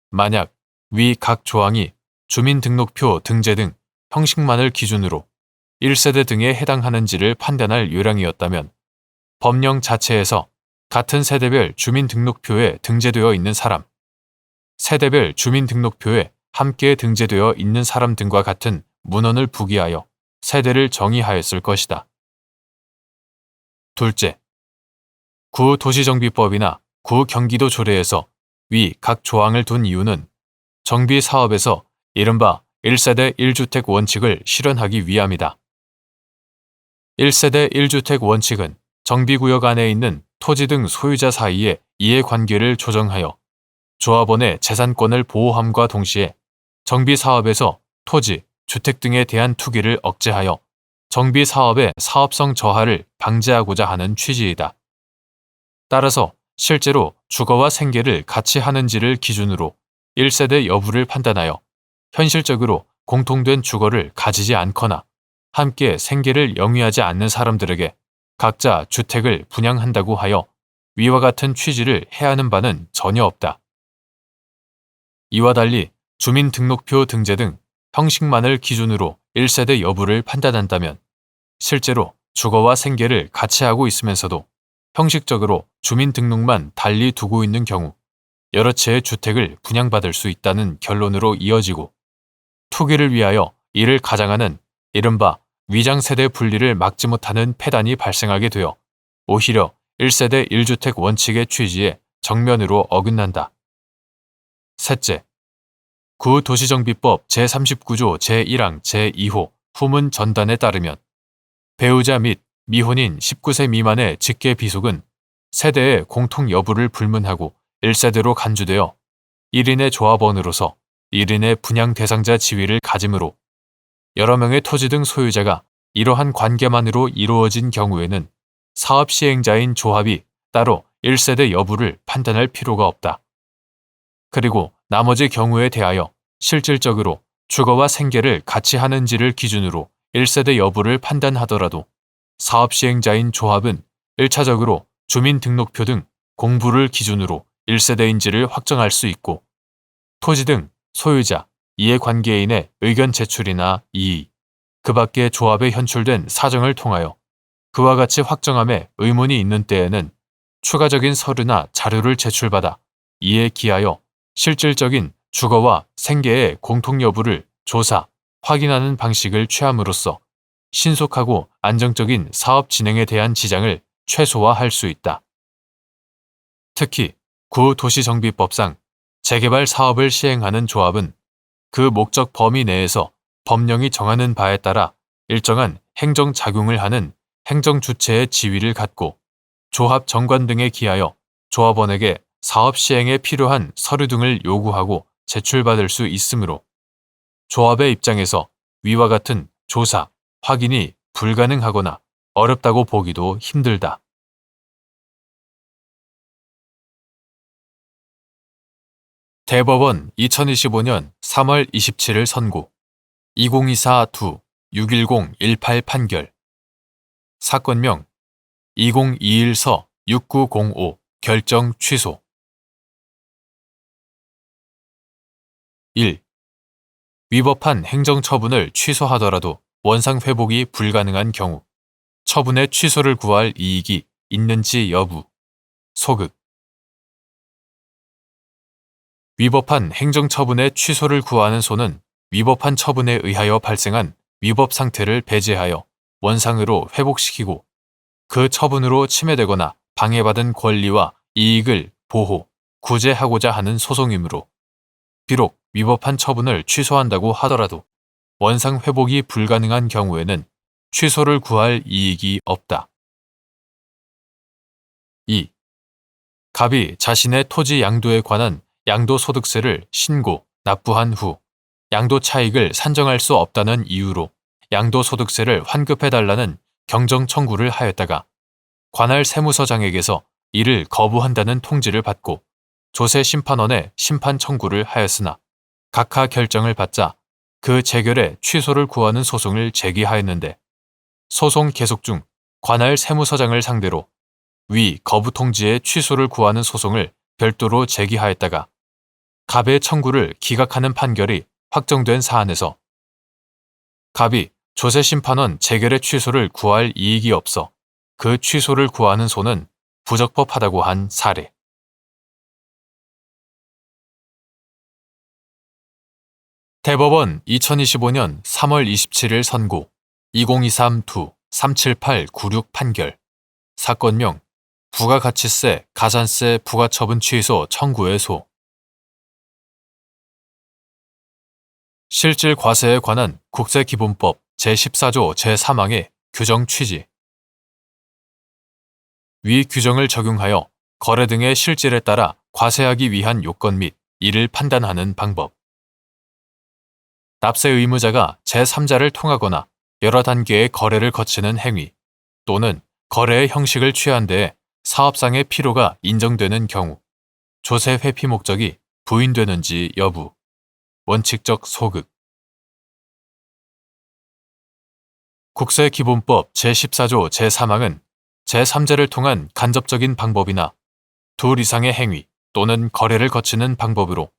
만약 위 각 조항이 주민등록표 등재 등 형식만을 기준으로 1세대 등에 해당하는지를 판단할 요량이었다면 법령 자체에서 같은 세대별 주민등록표에 등재되어 있는 사람, 세대별 주민등록표에 함께 등재되어 있는 사람 등과 같은 문헌을 부기하여 세대를 정의하였을 것이다. 둘째, 구도시정비법이나 구경기도 조례에서 위 각 조항을 둔 이유는 정비 사업에서 이른바 1세대 1주택 원칙을 실현하기 위함이다. 1세대 1주택 원칙은 정비구역 안에 있는 토지 등 소유자 사이의 이해관계를 조정하여 조합원의 재산권을 보호함과 동시에 정비사업에서 토지, 주택 등에 대한 투기를 억제하여 정비사업의 사업성 저하를 방지하고자 하는 취지이다. 따라서 실제로 주거와 생계를 같이 하는지를 기준으로 1세대 여부를 판단하여 현실적으로 공통된 주거를 가지지 않거나 함께 생계를 영위하지 않는 사람들에게 각자 주택을 분양한다고 하여 위와 같은 취지를 해하는 바는 전혀 없다. 이와 달리 주민등록표 등재 등 형식만을 기준으로 1세대 여부를 판단한다면 실제로 주거와 생계를 같이 하고 있으면서도 형식적으로 주민등록만 달리 두고 있는 경우 여러 채의 주택을 분양받을 수 있다는 결론으로 이어지고 투기를 위하여 이를 가장하는 이른바 위장세대 분리를 막지 못하는 폐단이 발생하게 되어 오히려 1세대 1주택 원칙의 취지에 정면으로 어긋난다. 셋째, 구도시정비법 제39조 제1항 제2호 후문 전단에 따르면 배우자 및 미혼인 19세 미만의 직계 비속은 세대의 공통 여부를 불문하고 1세대로 간주되어 1인의 조합원으로서 1인의 분양 대상자 지위를 가지므로 여러 명의 토지 등 소유자가 이러한 관계만으로 이루어진 경우에는 사업 시행자인 조합이 따로 1세대 여부를 판단할 필요가 없다. 그리고 나머지 경우에 대하여 실질적으로 주거와 생계를 같이 하는지를 기준으로 1세대 여부를 판단하더라도 사업 시행자인 조합은 1차적으로 주민등록표 등 공부를 기준으로 1세대인지를 확정할 수 있고 토지 등 소유자, 이해관계인의 의견 제출이나 이의, 그 밖에 조합에 현출된 사정을 통하여 그와 같이 확정함에 의문이 있는 때에는 추가적인 서류나 자료를 제출받아 이에 기하여 실질적인 주거와 생계의 공통 여부를 조사, 확인하는 방식을 취함으로써 신속하고 안정적인 사업 진행에 대한 지장을 최소화할 수 있다. 특히 구도시정비법상 재개발 사업을 시행하는 조합은 그 목적 범위 내에서 법령이 정하는 바에 따라 일정한 행정작용을 하는 행정주체의 지위를 갖고 조합 정관 등에 기하여 조합원에게 사업 시행에 필요한 서류 등을 요구하고 제출받을 수 있으므로 조합의 입장에서 위와 같은 조사, 확인이 불가능하거나 어렵다고 보기도 힘들다. 대법원 2025년 3월 27일 선고 2024-2-610-18 판결 사건명 2021서 6905 결정 취소. 1. 위법한 행정처분을 취소하더라도 원상 회복이 불가능한 경우 처분의 취소를 구할 이익이 있는지 여부. 소극. 위법한 행정처분의 취소를 구하는 소는 위법한 처분에 의하여 발생한 위법 상태를 배제하여 원상으로 회복시키고 그 처분으로 침해되거나 방해받은 권리와 이익을 보호, 구제하고자 하는 소송이므로 비록 위법한 처분을 취소한다고 하더라도 원상 회복이 불가능한 경우에는 취소를 구할 이익이 없다. 2. 갑이 자신의 토지 양도에 관한 양도소득세를 신고, 납부한 후 양도 차익을 산정할 수 없다는 이유로 양도소득세를 환급해달라는 경정 청구를 하였다가 관할 세무서장에게서 이를 거부한다는 통지를 받고 조세심판원에 심판 청구를 하였으나 각하 결정을 받자 그 재결의 취소를 구하는 소송을 제기하였는데 소송 계속 중 관할 세무서장을 상대로 위 거부 통지의 취소를 구하는 소송을 별도로 제기하였다가 갑의 청구를 기각하는 판결이 확정된 사안에서 갑이 조세심판원 재결의 취소를 구할 이익이 없어 그 취소를 구하는 소는 부적법하다고 한 사례. 대법원 2025년 3월 27일 선고 2023-2-37896 판결 사건명 부가가치세, 가산세 부가처분 취소 청구의 소. 실질 과세에 관한 국세기본법 제14조 제3항의 규정 취지. 위 규정을 적용하여 거래 등의 실질에 따라 과세하기 위한 요건 및 이를 판단하는 방법. 납세 의무자가 제3자를 통하거나 여러 단계의 거래를 거치는 행위 또는 거래의 형식을 취한 데에 사업상의 필요가 인정되는 경우 조세 회피 목적이 부인되는지 여부. 원칙적 소극. 국세기본법 제14조 제3항은 제3자를 통한 간접적인 방법이나 둘 이상의 행위 또는 거래를 거치는 방법으로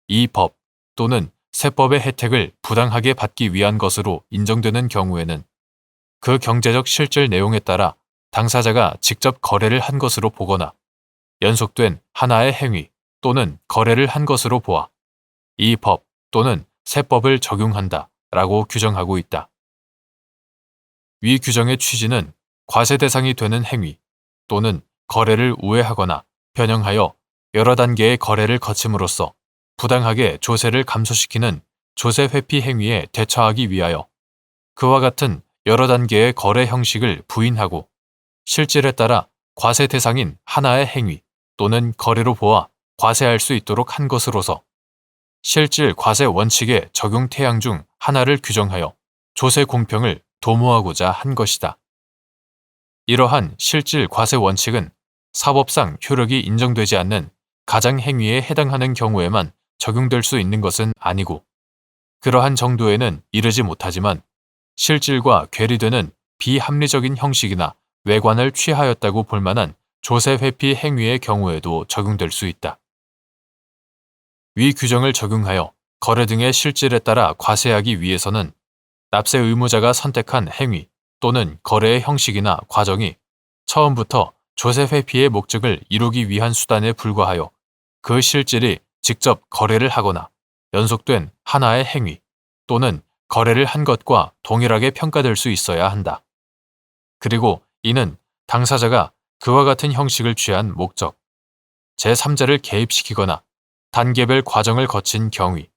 이 법 또는 세법의 혜택을 부당하게 받기 위한 것으로 인정되는 경우에는 그 경제적 실질 내용에 따라 당사자가 직접 거래를 한 것으로 보거나 연속된 하나의 행위 또는 거래를 한 것으로 보아 이 법 또는 세법을 적용한다 라고 규정하고 있다. 위 규정의 취지는 과세 대상이 되는 행위 또는 거래를 우회하거나 변형하여 여러 단계의 거래를 거침으로써 부당하게 조세를 감소시키는 조세 회피 행위에 대처하기 위하여 그와 같은 여러 단계의 거래 형식을 부인하고 실질에 따라 과세 대상인 하나의 행위 또는 거래로 보아 과세할 수 있도록 한 것으로서 실질 과세 원칙의 적용 태양 중 하나를 규정하여 조세 공평을 도모하고자 한 것이다. 이러한 실질 과세 원칙은 사법상 효력이 인정되지 않는 가장 행위에 해당하는 경우에만 적용될 수 있는 것은 아니고 그러한 정도에는 이르지 못하지만 실질과 괴리되는 비합리적인 형식이나 외관을 취하였다고 볼 만한 조세 회피 행위의 경우에도 적용될 수 있다. 위 규정을 적용하여 거래 등의 실질에 따라 과세하기 위해서는 납세 의무자가 선택한 행위 또는 거래의 형식이나 과정이 처음부터 조세 회피의 목적을 이루기 위한 수단에 불과하여 그 실질이 직접 거래를 하거나 연속된 하나의 행위 또는 거래를 한 것과 동일하게 평가될 수 있어야 한다. 그리고 이는 당사자가 그와 같은 형식을 취한 목적, 제3자를 개입시키거나 단계별 과정을 거친 경위,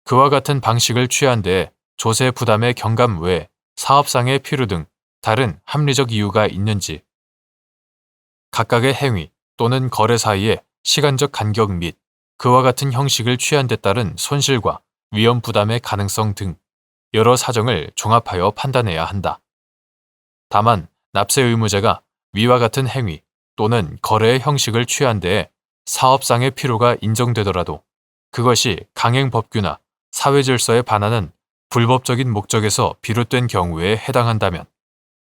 그와 같은 방식을 취한 데에 조세 부담의 경감 외에 사업상의 필요 등 다른 합리적 이유가 있는지, 각각의 행위 또는 거래 사이의 시간적 간격 및 그와 같은 형식을 취한 데 따른 손실과 위험 부담의 가능성 등 여러 사정을 종합하여 판단해야 한다. 다만 납세 의무자가 위와 같은 행위 또는 거래의 형식을 취한 데에 사업상의 필요가 인정되더라도 그것이 강행법규나 사회질서에 반하는 불법적인 목적에서 비롯된 경우에 해당한다면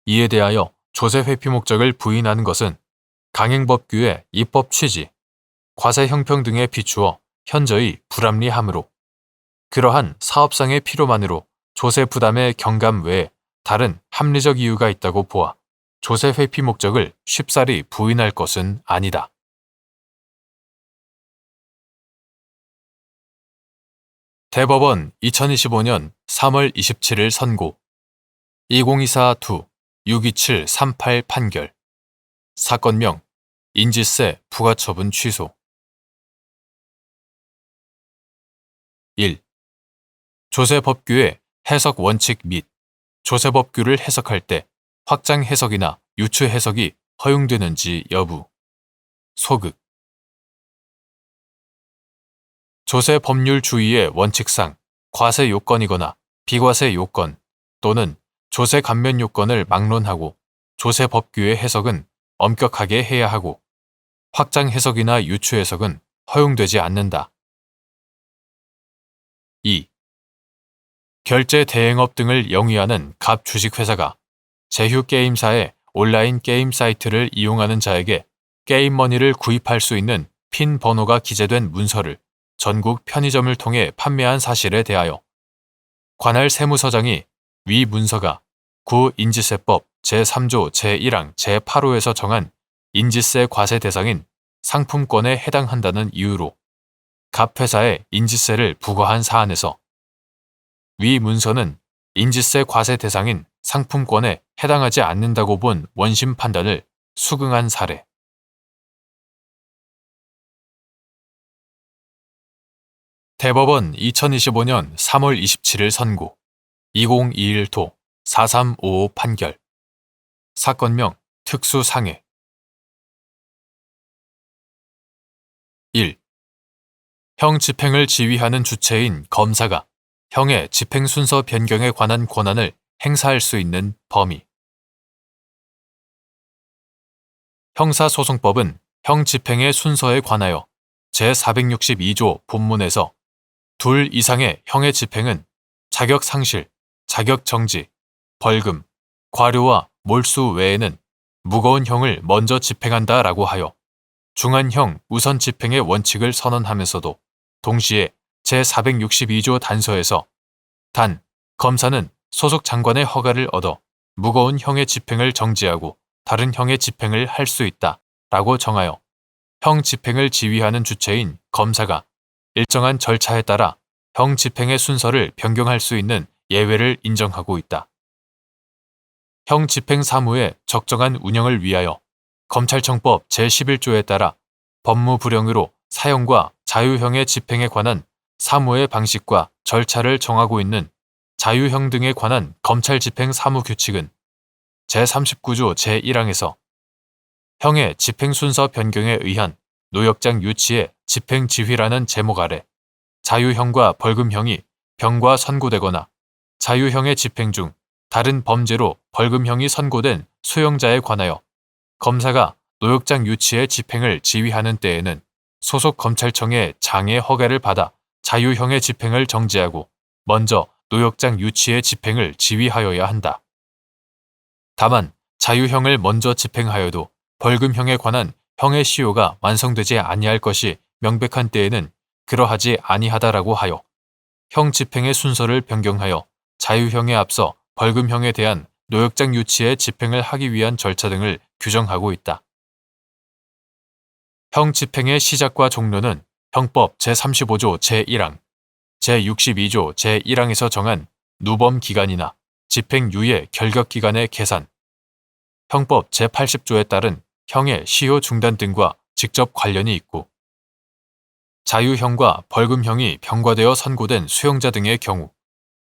이에 대하여 조세 회피 목적을 부인하는 것은 강행법규의 입법 취지, 과세 형평 등에 비추어 현저히 불합리하므로 그러한 사업상의 필요만으로 조세 부담의 경감 외에 다른 합리적 이유가 있다고 보아 조세 회피 목적을 쉽사리 부인할 것은 아니다. 대법원 2025년 3월 27일 선고 2024-2-62738 판결 사건명 인지세 부과처분 취소 1. 조세법규의 해석 원칙 및 조세법규를 해석할 때 확장 해석이나 유추 해석이 허용되는지 여부 소극 조세법률주의의 원칙상 과세 요건이거나 비과세 요건 또는 조세 감면 요건을 막론하고 조세법규의 해석은 엄격하게 해야 하고 확장 해석이나 유추 해석은 허용되지 않는다. 2. 결제 대행업 등을 영위하는 갑 주식회사가 제휴 게임사의 온라인 게임 사이트를 이용하는 자에게 게임머니를 구입할 수 있는 핀 번호가 기재된 문서를 전국 편의점을 통해 판매한 사실에 대하여 관할 세무서장이 위 문서가 구인지세법 제3조 제1항 제8호에서 정한 인지세 과세 대상인 상품권에 해당한다는 이유로 갑 회사에 인지세를 부과한 사안에서 위 문서는 인지세 과세 대상인 상품권에 해당하지 않는다고 본 원심 판단을 수긍한 사례. 대법원 2025년 3월 27일 선고 2021도 4355 판결 사건명 특수상해 1. 형 집행을 지휘하는 주체인 검사가 형의 집행 순서 변경에 관한 권한을 행사할 수 있는 범위. 형사소송법은 형 집행의 순서에 관하여 제462조 본문에서 둘 이상의 형의 집행은 자격 상실, 자격 정지, 벌금, 과료와 몰수 외에는 무거운 형을 먼저 집행한다라고 하여 중한형 우선 집행의 원칙을 선언하면서도 동시에 제462조 단서에서 단, 검사는 소속 장관의 허가를 얻어 무거운 형의 집행을 정지하고 다른 형의 집행을 할 수 있다 라고 정하여 형 집행을 지휘하는 주체인 검사가 일정한 절차에 따라 형 집행의 순서를 변경할 수 있는 예외를 인정하고 있다. 형 집행 사무의 적정한 운영을 위하여 검찰청법 제11조에 따라 법무부령으로 사형과 자유형의 집행에 관한 사무의 방식과 절차를 정하고 있는 자유형 등에 관한 검찰 집행 사무 규칙은 제39조 제1항에서 형의 집행 순서 변경에 의한 노역장 유치의 집행 지휘라는 제목 아래 자유형과 벌금형이 병과 선고되거나 자유형의 집행 중 다른 범죄로 벌금형이 선고된 수용자에 관하여 검사가 노역장 유치의 집행을 지휘하는 때에는 소속 검찰청의 장의 허가를 받아 자유형의 집행을 정지하고 먼저 노역장 유치의 집행을 지휘하여야 한다. 다만 자유형을 먼저 집행하여도 벌금형에 관한 형의 시효가 완성되지 아니할 것이 명백한 때에는 그러하지 아니하다라고 하여 형 집행의 순서를 변경하여 자유형에 앞서 벌금형에 대한 노역장 유치의 집행을 하기 위한 절차 등을 규정하고 있다. 형 집행의 시작과 종료는 형법 제35조 제1항, 제62조 제1항에서 정한 누범 기간이나 집행유예 결격 기간의 계산, 형법 제80조에 따른 형의 시효 중단 등과 직접 관련이 있고 자유형과 벌금형이 병과되어 선고된 수용자 등의 경우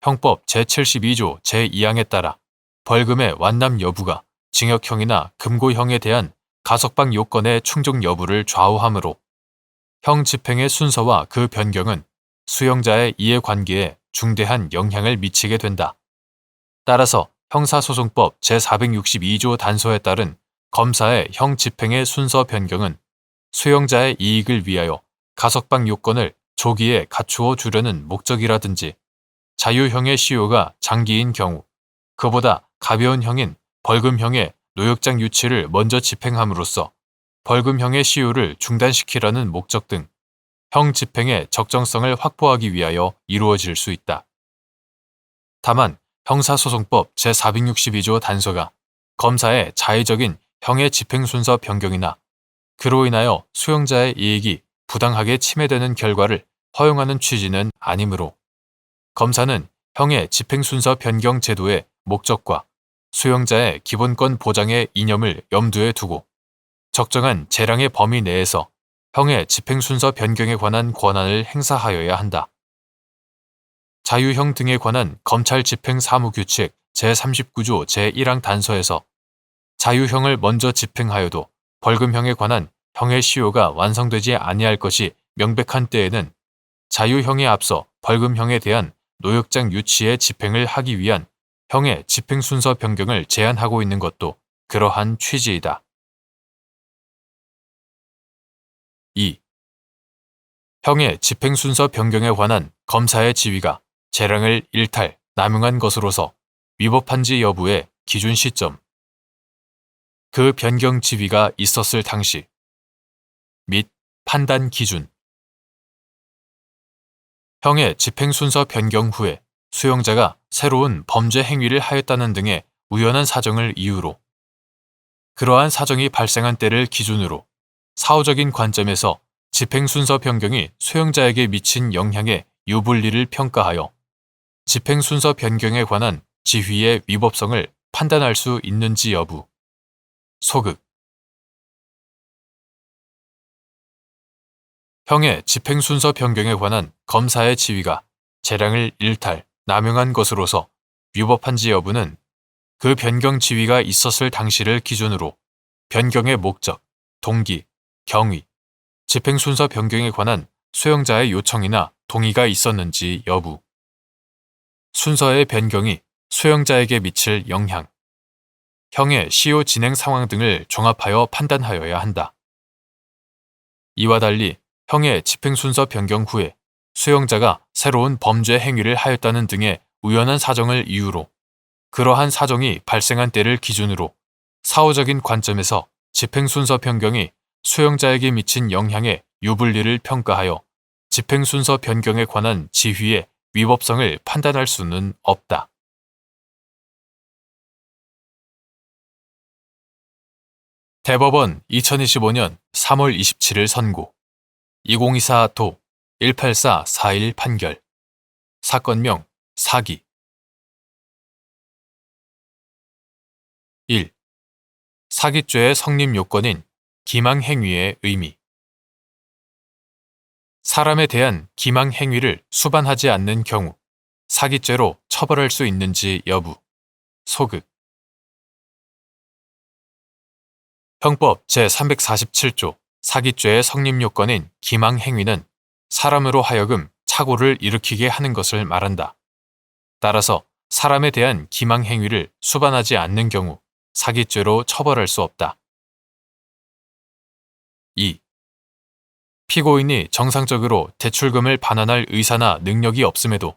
형법 제72조 제2항에 따라 벌금의 완납 여부가 징역형이나 금고형에 대한 가석방 요건의 충족 여부를 좌우하므로 형 집행의 순서와 그 변경은 수용자의 이해관계에 중대한 영향을 미치게 된다. 따라서 형사소송법 제462조 단서에 따른 검사의 형 집행의 순서 변경은 수용자의 이익을 위하여 가석방 요건을 조기에 갖추어 주려는 목적이라든지 자유형의 시효가 장기인 경우 그보다 가벼운 형인 벌금형의 노역장 유치를 먼저 집행함으로써 벌금형의 시효를 중단시키려는 목적 등 형 집행의 적정성을 확보하기 위하여 이루어질 수 있다. 다만 형사소송법 제462조 단서가 검사의 자의적인 형의 집행 순서 변경이나 그로 인하여 수용자의 이익이 부당하게 침해되는 결과를 허용하는 취지는 아니므로 검사는 형의 집행 순서 변경 제도의 목적과 수용자의 기본권 보장의 이념을 염두에 두고 적정한 재량의 범위 내에서 형의 집행 순서 변경에 관한 권한을 행사하여야 한다. 자유형 등에 관한 검찰 집행 사무규칙 제39조 제1항 단서에서 자유형을 먼저 집행하여도 벌금형에 관한 형의 시효가 완성되지 아니할 것이 명백한 때에는 자유형에 앞서 벌금형에 대한 노역장 유치의 집행을 하기 위한 형의 집행 순서 변경을 제한하고 있는 것도 그러한 취지이다. 2. 형의 집행 순서 변경에 관한 검사의 지위가 재량을 일탈, 남용한 것으로서 위법한지 여부의 기준 시점, 그 변경 지위가 있었을 당시 및 판단 기준, 형의 집행 순서 변경 후에 수용자가 새로운 범죄 행위를 하였다는 등의 우연한 사정을 이유로 그러한 사정이 발생한 때를 기준으로 사후적인 관점에서 집행 순서 변경이 수용자에게 미친 영향의 유불리를 평가하여 집행 순서 변경에 관한 지휘의 위법성을 판단할 수 있는지 여부. 소극. 형의 집행 순서 변경에 관한 검사의 지위가 재량을 일탈, 남용한 것으로서 위법한지 여부는 그 변경 지위가 있었을 당시를 기준으로 변경의 목적, 동기, 경위, 집행 순서 변경에 관한 수용자의 요청이나 동의가 있었는지 여부, 순서의 변경이 수용자에게 미칠 영향, 형의 시효 진행 상황 등을 종합하여 판단하여야 한다. 이와 달리 형의 집행 순서 변경 후에 수용자가 새로운 범죄 행위를 하였다는 등의 우연한 사정을 이유로 그러한 사정이 발생한 때를 기준으로 사후적인 관점에서 집행 순서 변경이 수용자에게 미친 영향의 유불리를 평가하여 집행 순서 변경에 관한 지휘의 위법성을 판단할 수는 없다. 대법원 2025년 3월 27일 선고 2024도 18441 판결 사건명 사기 1. 사기죄의 성립 요건인 기망행위의 의미 사람에 대한 기망행위를 수반하지 않는 경우 사기죄로 처벌할 수 있는지 여부 소극 형법 제347조 사기죄의 성립 요건인 기망행위는 사람으로 하여금 착오를 일으키게 하는 것을 말한다. 따라서 사람에 대한 기망행위를 수반하지 않는 경우 사기죄로 처벌할 수 없다. 2. 피고인이 정상적으로 대출금을 반환할 의사나 능력이 없음에도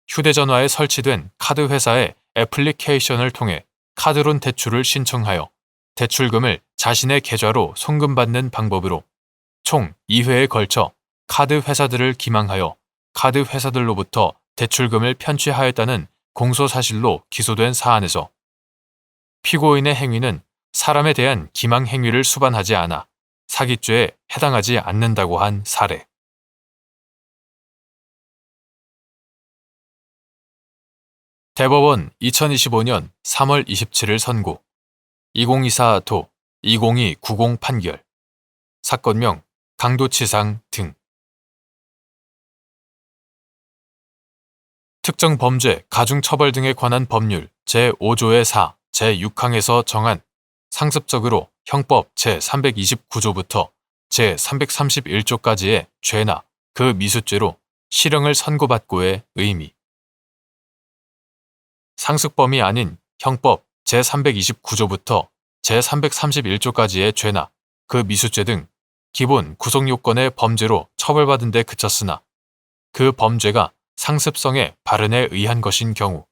휴대전화에 설치된 카드 회사의 애플리케이션을 통해 카드론 대출을 신청하여 대출금을 자신의 계좌로 송금받는 방법으로 총 2회에 걸쳐 카드 회사들을 기망하여 카드 회사들로부터 대출금을 편취하였다는 공소사실로 기소된 사안에서 피고인의 행위는 사람에 대한 기망 행위를 수반하지 않아 사기죄에 해당하지 않는다고 한 사례. 대법원 2025년 3월 27일 선고 2024도 202290 판결 사건명 강도치상 등 특정 범죄 가중처벌 등에 관한 법률 제5조의 4, 제6항에서 정한 상습적으로 형법 제329조부터 제331조까지의 죄나 그 미수죄로 실형을 선고받고의 의미. 상습범위 아닌 형법 제329조부터 제331조까지의 죄나 그 미수죄 등 기본 구성요건의 범죄로 처벌받은 데 그쳤으나 그 범죄가 상습성의 발현에 의한 것인 경우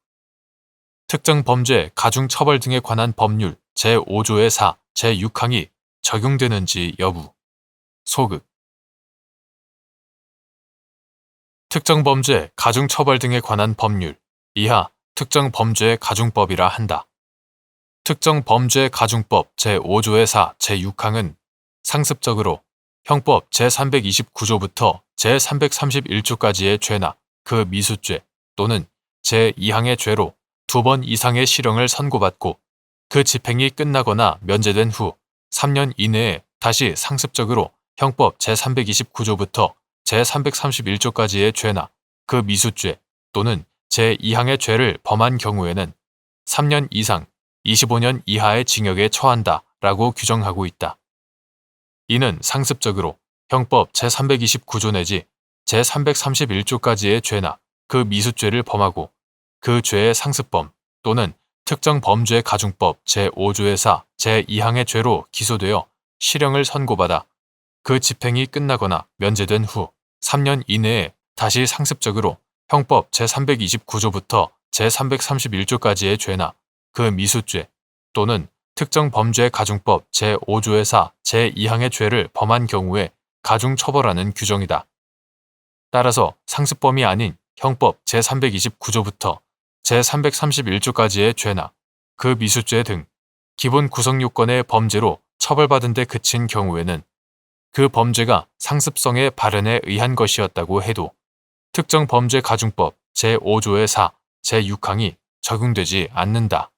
특정 범죄 가중처벌 등에 관한 법률 제5조의 4, 제6항이 적용되는지 여부. 소극. 특정 범죄, 가중처벌 등에 관한 법률. 이하 특정 범죄 가중법이라 한다. 특정 범죄 가중법 제5조의 4, 제6항은 상습적으로 형법 제329조부터 제331조까지의 죄나 그 미수죄 또는 제2항의 죄로 2번 이상의 실형을 선고받고 그 집행이 끝나거나 면제된 후 3년 이내에 다시 상습적으로 형법 제329조부터 제331조까지의 죄나 그 미수죄 또는 제2항의 죄를 범한 경우에는 3년 이상 25년 이하의 징역에 처한다 라고 규정하고 있다. 이는 상습적으로 형법 제329조 내지 제331조까지의 죄나 그 미수죄를 범하고 그 죄의 상습범 또는 특정 범죄 가중법 제5조의 4, 제2항의 죄로 기소되어 실형을 선고받아 그 집행이 끝나거나 면제된 후 3년 이내에 다시 상습적으로 형법 제329조부터 제331조까지의 죄나 그 미수죄 또는 특정 범죄 가중법 제5조의 4, 제2항의 죄를 범한 경우에 가중처벌하는 규정이다. 따라서 상습범이 아닌 형법 제329조부터 제331조까지의 죄나 그 미수죄 등 기본 구성요건의 범죄로 처벌받은 데 그친 경우에는 그 범죄가 상습성의 발현에 의한 것이었다고 해도 특정 범죄 가중법 제5조의 4, 제6항이 적용되지 않는다.